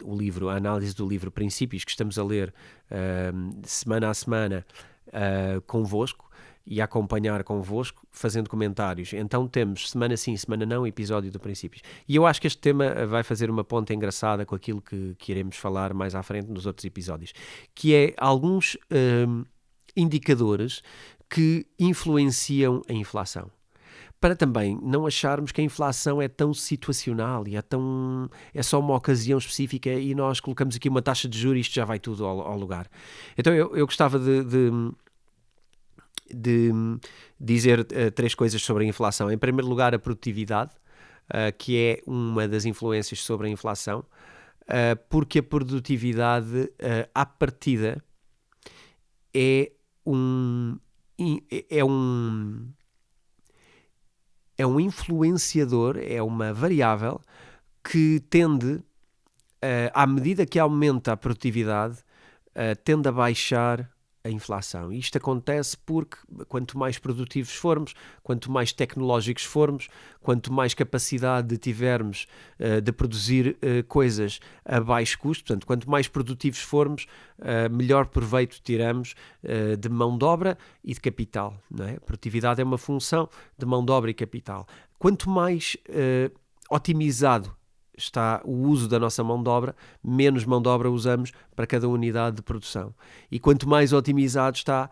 o livro, a análise do livro Princípios, que estamos a ler semana a semana convosco e a acompanhar convosco, fazendo comentários. Então temos, semana sim, semana não, episódio do Princípios. E eu acho que este tema vai fazer uma ponta engraçada com aquilo que iremos falar mais à frente nos outros episódios, que é alguns indicadores que influenciam a inflação. Para também não acharmos que a inflação é tão situacional e é só uma ocasião específica e nós colocamos aqui uma taxa de juros e isto já vai tudo ao lugar. Então eu gostava de dizer três coisas sobre a inflação. Em primeiro lugar, a produtividade, que é uma das influências sobre a inflação, porque a produtividade, à partida, é um influenciador, é uma variável que tende, à medida que aumenta a produtividade, tende a baixar a inflação. E isto acontece porque quanto mais produtivos formos, quanto mais tecnológicos formos, quanto mais capacidade tivermos de produzir coisas a baixo custo, portanto, quanto mais produtivos formos, melhor proveito tiramos de mão de obra e de capital. Não é? A produtividade é uma função de mão de obra e capital. Quanto mais otimizado está o uso da nossa mão de obra, menos mão de obra usamos para cada unidade de produção. E quanto mais otimizado está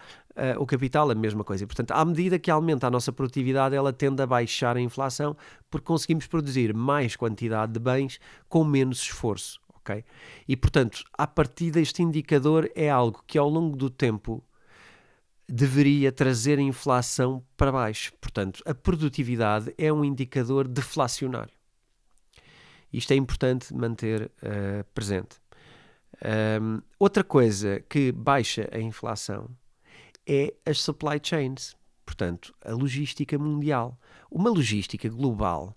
o capital, a mesma coisa. E, portanto, à medida que aumenta a nossa produtividade, ela tende a baixar a inflação, porque conseguimos produzir mais quantidade de bens com menos esforço. Okay? E, portanto, a partir deste indicador é algo que ao longo do tempo deveria trazer a inflação para baixo. Portanto, a produtividade é um indicador deflacionário. Isto é importante manter presente. Outra coisa que baixa a inflação é as supply chains, portanto, a logística mundial. Uma logística global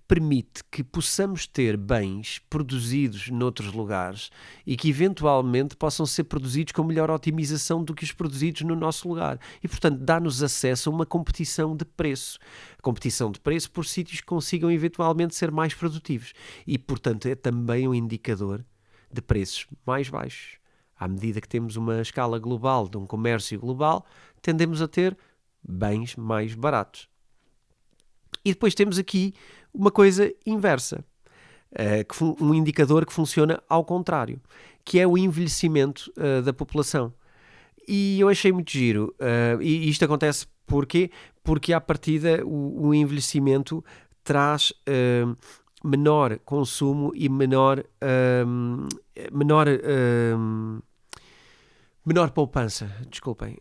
permite que possamos ter bens produzidos noutros lugares e que eventualmente possam ser produzidos com melhor otimização do que os produzidos no nosso lugar. E, portanto, dá-nos acesso a uma competição de preço. Competição de preço por sítios que consigam eventualmente ser mais produtivos. E, portanto, é também um indicador de preços mais baixos. À medida que temos uma escala global, de um comércio global, tendemos a ter bens mais baratos. E depois temos aqui uma coisa inversa, um indicador que funciona ao contrário, que é o envelhecimento da população. E eu achei muito giro. E isto acontece porquê? Porque, à partida, o envelhecimento traz menor consumo e menor poupança, desculpem.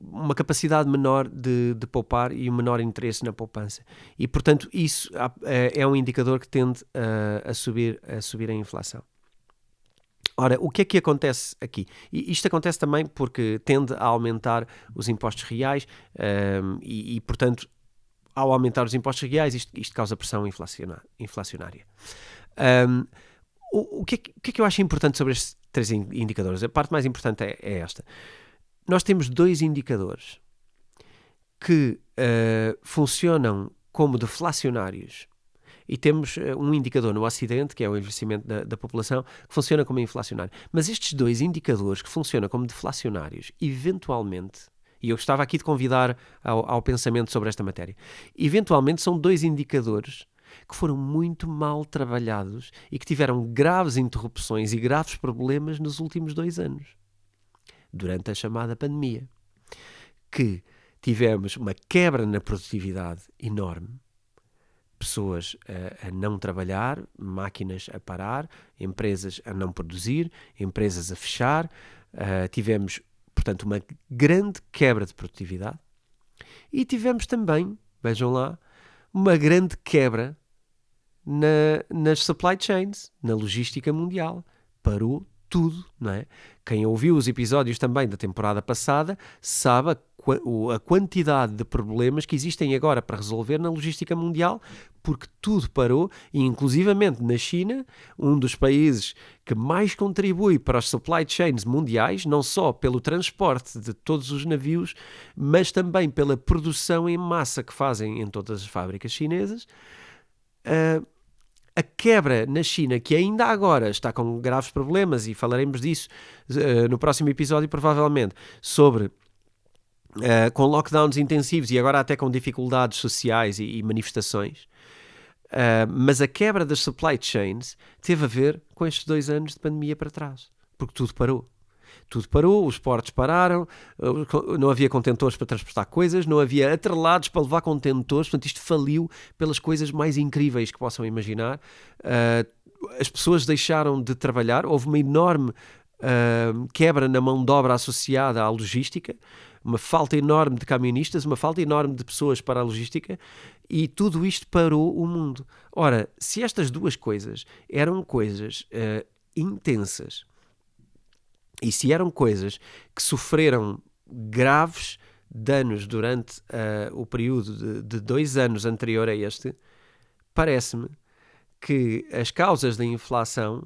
Uma capacidade menor de poupar e um menor interesse na poupança. E, portanto, isso é um indicador que tende a subir a inflação. Ora, o que é que acontece aqui? E isto acontece também porque tende a aumentar os impostos reais e, portanto, ao aumentar os impostos reais, isto causa pressão inflacionária. O que é que eu acho importante sobre estes três indicadores? A parte mais importante é esta. Nós temos dois indicadores que funcionam como deflacionários e temos um indicador no Ocidente, que é o envelhecimento da população, que funciona como inflacionário. Mas estes dois indicadores que funcionam como deflacionários, eventualmente, e eu gostava aqui de convidar ao pensamento sobre esta matéria, eventualmente são dois indicadores que foram muito mal trabalhados e que tiveram graves interrupções e graves problemas nos últimos 2 anos. Durante a chamada pandemia, que tivemos uma quebra na produtividade enorme, pessoas a não trabalhar, máquinas a parar, empresas a não produzir, empresas a fechar, tivemos, portanto, uma grande quebra de produtividade e tivemos também, vejam lá, uma grande quebra nas supply chains, na logística mundial. Parou tudo, não é? Quem ouviu os episódios também da temporada passada sabe a quantidade de problemas que existem agora para resolver na logística mundial, porque tudo parou, e inclusivamente na China, um dos países que mais contribui para os supply chains mundiais, não só pelo transporte de todos os navios, mas também pela produção em massa que fazem em todas as fábricas chinesas. A quebra na China, que ainda agora está com graves problemas, e falaremos disso no próximo episódio provavelmente, sobre com lockdowns intensivos e agora até com dificuldades sociais e manifestações. Mas a quebra das supply chains teve a ver com estes 2 anos de pandemia para trás, porque tudo parou. Tudo parou, os portos pararam, não havia contentores para transportar coisas, não havia atrelados para levar contentores, portanto isto faliu pelas coisas mais incríveis que possam imaginar. As pessoas deixaram de trabalhar, houve uma enorme quebra na mão de obra associada à logística, uma falta enorme de camionistas, uma falta enorme de pessoas para a logística, e tudo isto parou o mundo. Ora, se estas duas coisas eram coisas intensas, e se eram coisas que sofreram graves danos durante o período de 2 anos anterior a este, parece-me que as causas da inflação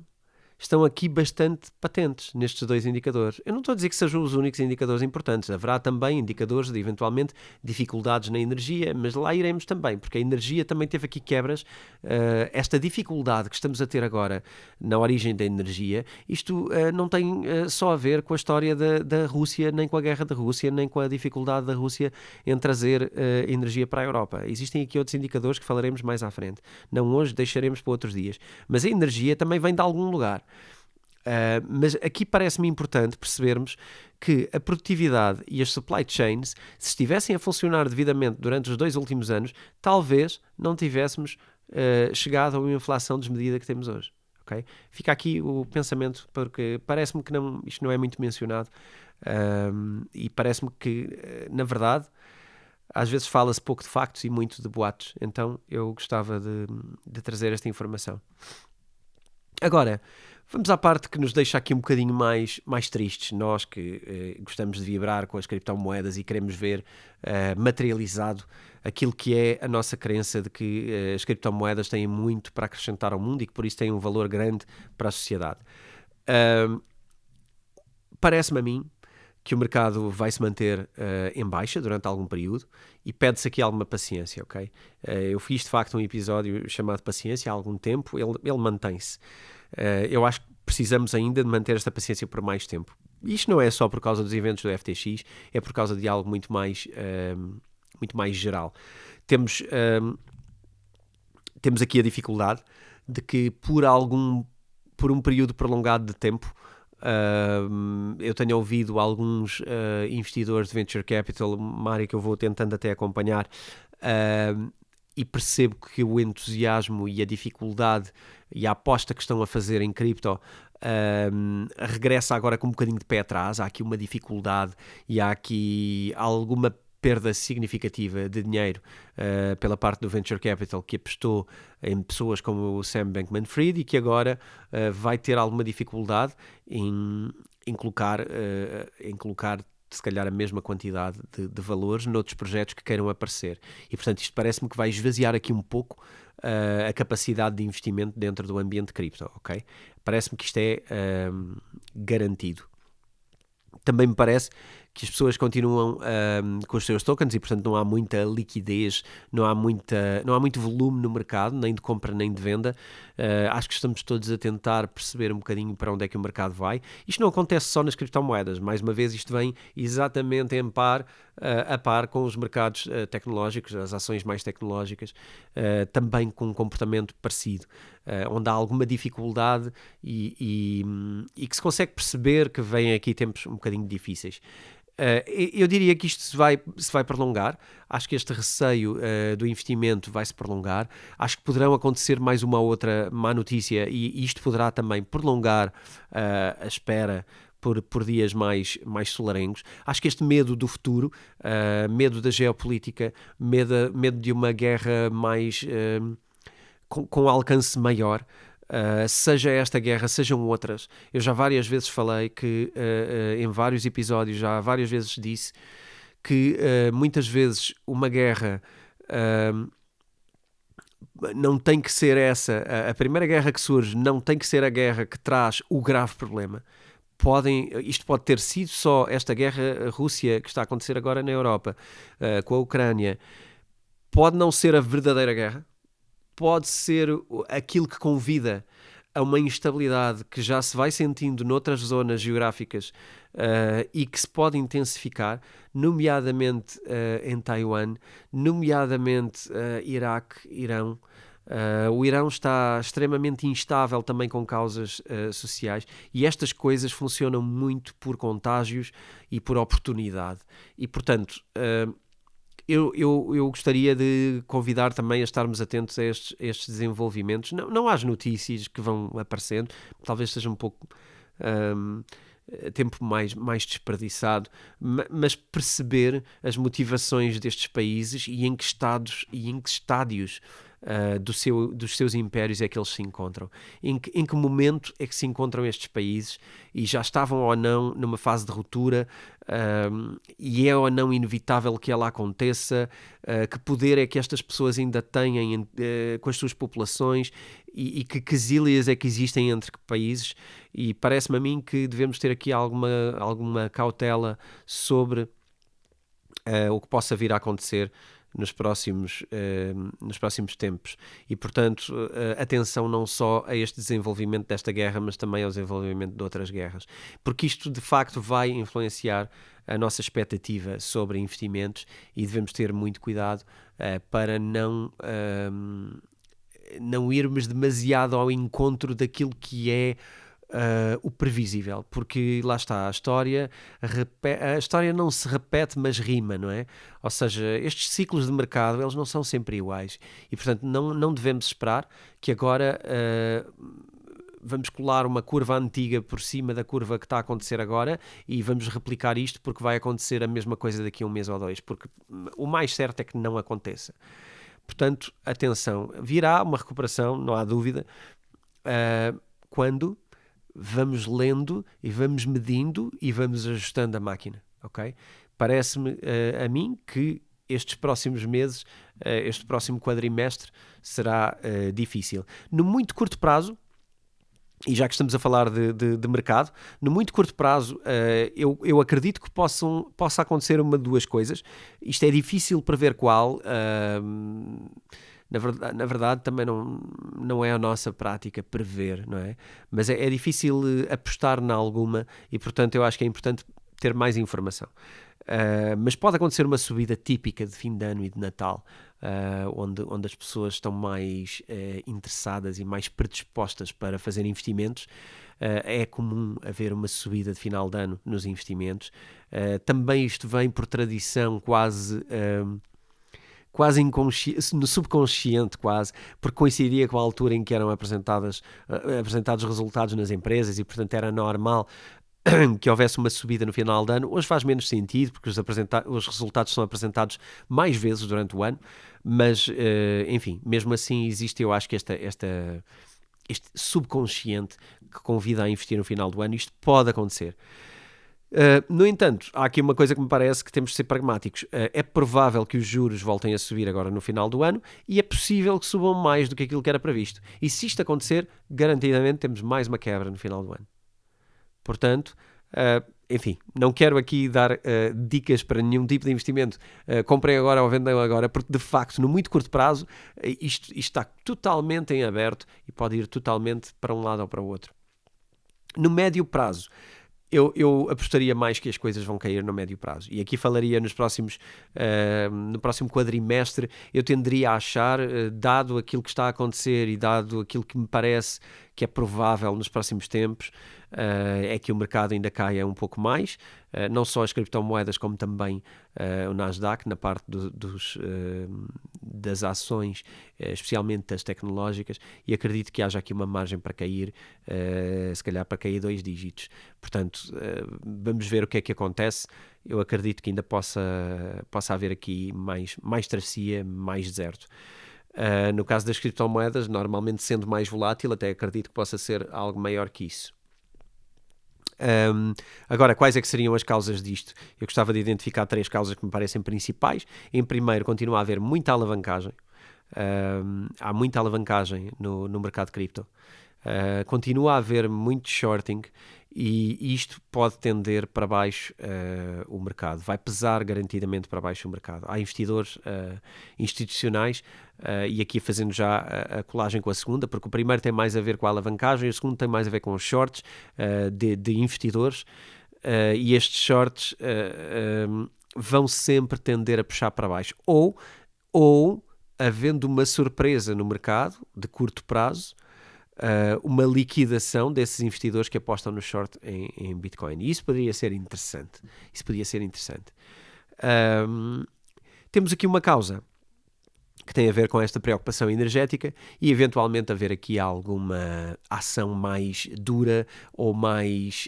estão aqui bastante patentes nestes 2 indicadores. Eu não estou a dizer que sejam os únicos indicadores importantes. Haverá também indicadores de, eventualmente, dificuldades na energia, mas lá iremos também, porque a energia também teve aqui quebras. Esta dificuldade que estamos a ter agora na origem da energia, isto não tem só a ver com a história da Rússia, nem com a guerra da Rússia, nem com a dificuldade da Rússia em trazer energia para a Europa. Existem aqui outros indicadores que falaremos mais à frente. Não hoje, deixaremos para outros dias. Mas a energia também vem de algum lugar. Mas aqui parece-me importante percebermos que a produtividade e as supply chains, se estivessem a funcionar devidamente durante os 2 últimos anos, talvez não tivéssemos chegado a uma inflação desmedida que temos hoje. Okay? Fica aqui o pensamento, porque parece-me que isto não é muito mencionado, e parece-me que, na verdade, às vezes fala-se pouco de factos e muito de boatos. Então eu gostava de trazer esta informação. Agora, vamos à parte que nos deixa aqui um bocadinho mais tristes, nós que gostamos de vibrar com as criptomoedas e queremos ver materializado aquilo que é a nossa crença de que as criptomoedas têm muito para acrescentar ao mundo e que por isso têm um valor grande para a sociedade. Parece-me a mim que o mercado vai se manter em baixa durante algum período e pede-se aqui alguma paciência, ok? Eu fiz de facto um episódio chamado Paciência há algum tempo, ele mantém-se. Eu acho que precisamos ainda de manter esta paciência por mais tempo. Isto não é só por causa dos eventos do FTX, é por causa de algo muito mais geral. Temos aqui a dificuldade de que por um período prolongado de tempo, eu tenho ouvido alguns investidores de venture capital, uma área que eu vou tentando até acompanhar, e percebo que o entusiasmo e a dificuldade e a aposta que estão a fazer em cripto regressa agora com um bocadinho de pé atrás. Há aqui uma dificuldade e há aqui alguma perda significativa de dinheiro pela parte do venture capital, que apostou em pessoas como o Sam Bankman-Fried e que agora vai ter alguma dificuldade em colocar se calhar a mesma quantidade de valores noutros projetos que queiram aparecer. E portanto isto parece-me que vai esvaziar aqui um pouco a capacidade de investimento dentro do ambiente cripto, ok? Parece-me que isto é garantido. Também me parece que as pessoas continuam com os seus tokens e, portanto, não há muita liquidez, não há muito volume no mercado, nem de compra nem de venda. Acho que estamos todos a tentar perceber um bocadinho para onde é que o mercado vai. Isto não acontece só nas criptomoedas. Mais uma vez, isto vem exatamente a par com os mercados tecnológicos, as ações mais tecnológicas, também com um comportamento parecido, onde há alguma dificuldade e que se consegue perceber que vêm aqui tempos um bocadinho difíceis. Eu diria que isto se vai prolongar. Acho que este receio do investimento vai se prolongar. Acho que poderão acontecer mais uma ou outra má notícia e isto poderá também prolongar a espera por dias mais solarengos. Acho que este medo do futuro, medo da geopolítica, medo de uma guerra mais com alcance maior, seja esta guerra, sejam outras. Eu já várias vezes falei que, em vários episódios, já várias vezes disse que muitas vezes uma guerra não tem que ser essa, a primeira guerra que surge não tem que ser a guerra que traz o grave problema. Isto pode ter sido só esta guerra Rússia que está a acontecer agora na Europa, com a Ucrânia, pode não ser a verdadeira guerra, pode ser aquilo que convida a uma instabilidade que já se vai sentindo noutras zonas geográficas e que se pode intensificar, nomeadamente em Taiwan, nomeadamente Iraque, Irão. O Irão está extremamente instável também com causas sociais, e estas coisas funcionam muito por contágios e por oportunidade. E, portanto, eu gostaria de convidar também a estarmos atentos a estes desenvolvimentos. Não às notícias que vão aparecendo, talvez seja um pouco tempo mais desperdiçado, mas perceber as motivações destes países e em que estados e em que estádios dos seus impérios é que eles se encontram. Em que momento é que se encontram estes países, e já estavam ou não numa fase de ruptura, e é ou não inevitável que ela aconteça, que poder é que estas pessoas ainda têm com as suas populações, e que quesílias é que existem entre países. E parece-me a mim que devemos ter aqui alguma cautela sobre o que possa vir a acontecer nos próximos tempos. E, portanto, atenção não só a este desenvolvimento desta guerra, mas também ao desenvolvimento de outras guerras. Porque isto, de facto, vai influenciar a nossa expectativa sobre investimentos, e devemos ter muito cuidado para não irmos demasiado ao encontro daquilo que é o previsível, porque lá está, a história não se repete, mas rima, não é? Ou seja, estes ciclos de mercado, eles não são sempre iguais, e portanto não devemos esperar que agora vamos colar uma curva antiga por cima da curva que está a acontecer agora e vamos replicar isto porque vai acontecer a mesma coisa daqui a um mês ou dois, porque o mais certo é que não aconteça. Portanto, atenção, virá uma recuperação, não há dúvida, quando vamos lendo e vamos medindo e vamos ajustando a máquina, ok? Parece-me a mim que estes próximos meses, este próximo quadrimestre será difícil. No muito curto prazo, e já que estamos a falar de mercado, no muito curto prazo eu acredito que possa acontecer uma de duas coisas. Isto é difícil prever qual. Na verdade também não é a nossa prática prever, não é? Mas é difícil apostar em alguma, e portanto eu acho que é importante ter mais informação. Mas pode acontecer uma subida típica de fim de ano e de Natal, onde as pessoas estão mais interessadas e mais predispostas para fazer investimentos. É comum haver uma subida de final de ano nos investimentos. Também isto vem por tradição quase no subconsciente quase, porque coincidia com a altura em que eram apresentados resultados nas empresas, e portanto era normal que houvesse uma subida no final de ano. Hoje faz menos sentido, porque os resultados são apresentados mais vezes durante o ano, mas enfim, mesmo assim existe, eu acho que este subconsciente que convida a investir no final do ano. Isto pode acontecer. No entanto, há aqui uma coisa que me parece que temos de ser pragmáticos. É provável que os juros voltem a subir agora no final do ano, e é possível que subam mais do que aquilo que era previsto. E se isto acontecer, garantidamente temos mais uma quebra no final do ano. Portanto, enfim, não quero aqui dar dicas para nenhum tipo de investimento. Comprem agora ou vendam agora, porque de facto, no muito curto prazo, isto está totalmente em aberto e pode ir totalmente para um lado ou para o outro. No médio prazo, eu apostaria mais que as coisas vão cair no médio prazo. E aqui falaria no próximo quadrimestre. Eu tenderia a achar, dado aquilo que está a acontecer e dado aquilo que me parece que é provável nos próximos tempos, é que o mercado ainda caia um pouco mais, não só as criptomoedas, como também o Nasdaq, na parte das ações, especialmente das tecnológicas, e acredito que haja aqui uma margem para cair, se calhar para cair 2 dígitos. Portanto, vamos ver o que é que acontece. Eu acredito que ainda possa haver aqui mais travessia, mais deserto. No caso das criptomoedas, normalmente sendo mais volátil, até acredito que possa ser algo maior que isso. Agora, quais é que seriam as causas disto? Eu gostava de identificar 3 causas que me parecem principais. Em primeiro, continua a haver muita alavancagem. Há muita alavancagem no mercado cripto. Continua a haver muito shorting e isto pode tender para baixo o mercado. Vai pesar garantidamente para baixo o mercado. Há investidores institucionais, e aqui fazendo já a colagem com a segunda, porque o primeiro tem mais a ver com a alavancagem, o segundo tem mais a ver com os shorts de investidores, e estes shorts vão sempre tender a puxar para baixo. Ou havendo uma surpresa no mercado de curto prazo, uma liquidação desses investidores que apostam no short em Bitcoin. E isso poderia ser interessante. Temos aqui uma causa que tem a ver com esta preocupação energética e eventualmente haver aqui alguma ação mais dura ou mais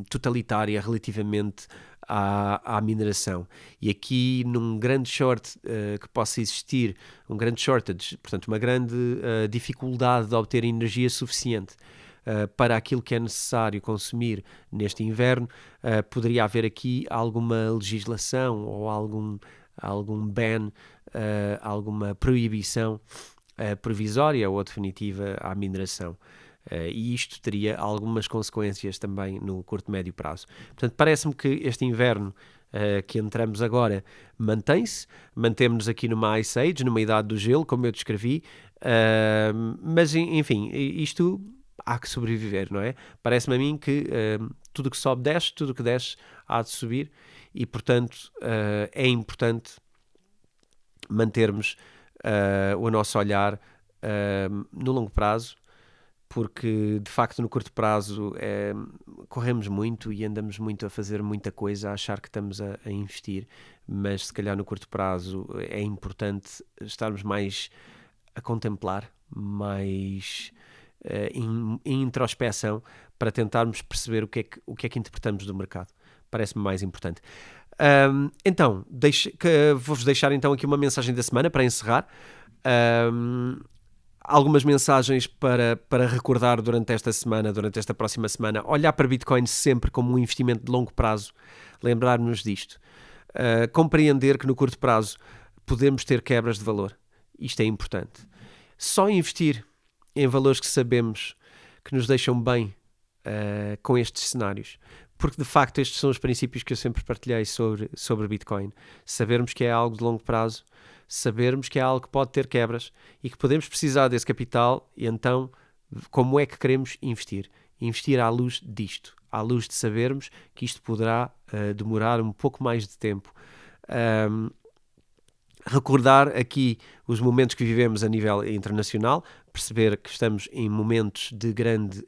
totalitária relativamente à mineração. E aqui num grande short que possa existir, um grande shortage, portanto uma grande dificuldade de obter energia suficiente para aquilo que é necessário consumir neste inverno, poderia haver aqui alguma legislação ou algum ban, alguma proibição provisória ou definitiva à mineração. E isto teria algumas consequências também no curto e médio prazo. Portanto, parece-me que este inverno que entramos agora mantém-se, mantemos-nos aqui numa Ice Age, numa idade do gelo, como eu descrevi, mas enfim, isto há que sobreviver, não é? Parece-me a mim que tudo que sobe desce, tudo que desce há de subir e, portanto, é importante mantermos o nosso olhar no longo prazo, porque de facto no curto prazo corremos muito e andamos muito a fazer muita coisa, a achar que estamos a investir, mas se calhar no curto prazo é importante estarmos mais a contemplar, mais em introspeção, para tentarmos perceber o que é que interpretamos do mercado. Parece-me mais importante. Então, vou-vos deixar então aqui uma mensagem da semana para encerrar. Algumas mensagens para recordar durante esta semana, durante esta próxima semana. Olhar para Bitcoin sempre como um investimento de longo prazo, lembrar-nos disto. Compreender que no curto prazo podemos ter quebras de valor. Isto é importante. Só investir em valores que sabemos que nos deixam bem com estes cenários. Porque de facto estes são os princípios que eu sempre partilhei sobre Bitcoin. Sabermos que é algo de longo prazo, sabermos que é algo que pode ter quebras e que podemos precisar desse capital, e então como é que queremos investir? Investir à luz disto, à luz de sabermos que isto poderá demorar um pouco mais de tempo. Recordar aqui os momentos que vivemos a nível internacional, perceber que estamos em momentos de grande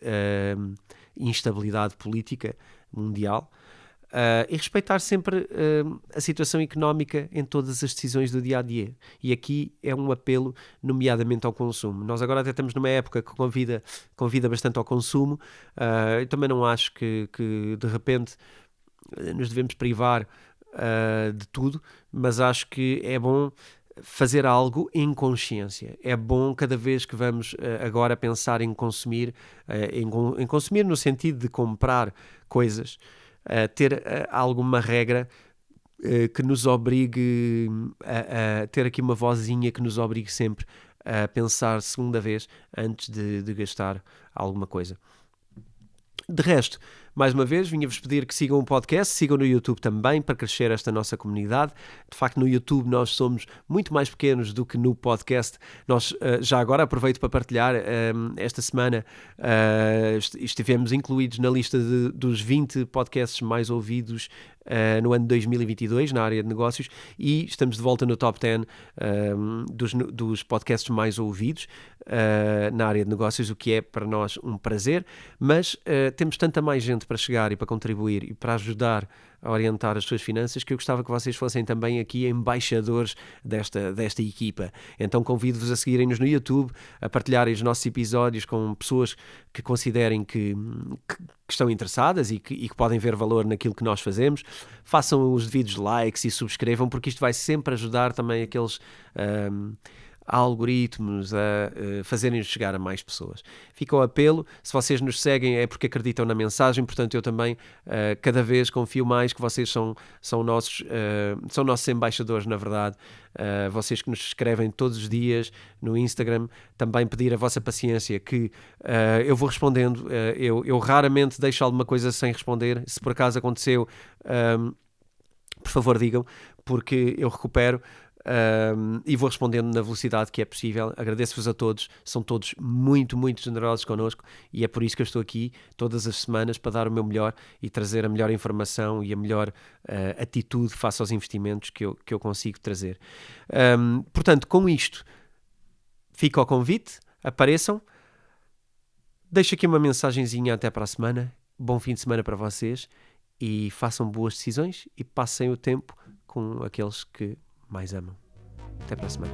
instabilidade política mundial, e respeitar sempre a situação económica em todas as decisões do dia-a-dia. E aqui é um apelo nomeadamente ao consumo. Nós agora até estamos numa época que convida bastante ao consumo. Eu também não acho que de repente nos devemos privar de tudo, mas acho que é bom fazer algo em consciência. É bom cada vez que vamos agora pensar em consumir, em consumir no sentido de comprar coisas, ter alguma regra que nos obrigue a ter aqui uma vozinha que nos obrigue sempre a pensar segunda vez antes de gastar alguma coisa. De resto, mais uma vez, vinha-vos pedir que sigam o podcast, sigam no YouTube também, para crescer esta nossa comunidade. De facto, no YouTube nós somos muito mais pequenos do que no podcast. Nós, já agora, aproveito para partilhar, esta semana estivemos incluídos na lista dos 20 podcasts mais ouvidos no ano de 2022, na área de negócios, e estamos de volta no top 10 dos podcasts mais ouvidos na área de negócios, o que é para nós um prazer, mas temos tanta mais gente para chegar e para contribuir e para ajudar a orientar as suas finanças, que eu gostava que vocês fossem também aqui embaixadores desta equipa. Então convido-vos a seguirem-nos no YouTube, a partilharem os nossos episódios com pessoas que considerem que estão interessadas e que podem ver valor naquilo que nós fazemos. Façam os devidos likes e subscrevam, porque isto vai sempre ajudar também a algoritmos, a fazerem-nos chegar a mais pessoas. Fica o apelo, se vocês nos seguem é porque acreditam na mensagem, portanto eu também cada vez confio mais que vocês são nossos embaixadores, na verdade. Vocês que nos escrevem todos os dias no Instagram, também pedir a vossa paciência que eu vou respondendo. Eu raramente deixo alguma coisa sem responder. Se por acaso aconteceu, por favor digam, porque eu recupero e vou respondendo na velocidade que é possível. Agradeço-vos a todos, são todos muito, muito generosos connosco e é por isso que eu estou aqui todas as semanas para dar o meu melhor e trazer a melhor informação e a melhor atitude face aos investimentos que eu consigo trazer. Portanto, com isto, fica o convite, apareçam, deixo aqui uma mensagenzinha até para a semana, bom fim de semana para vocês e façam boas decisões e passem o tempo com aqueles que mais amam. Até para a semana.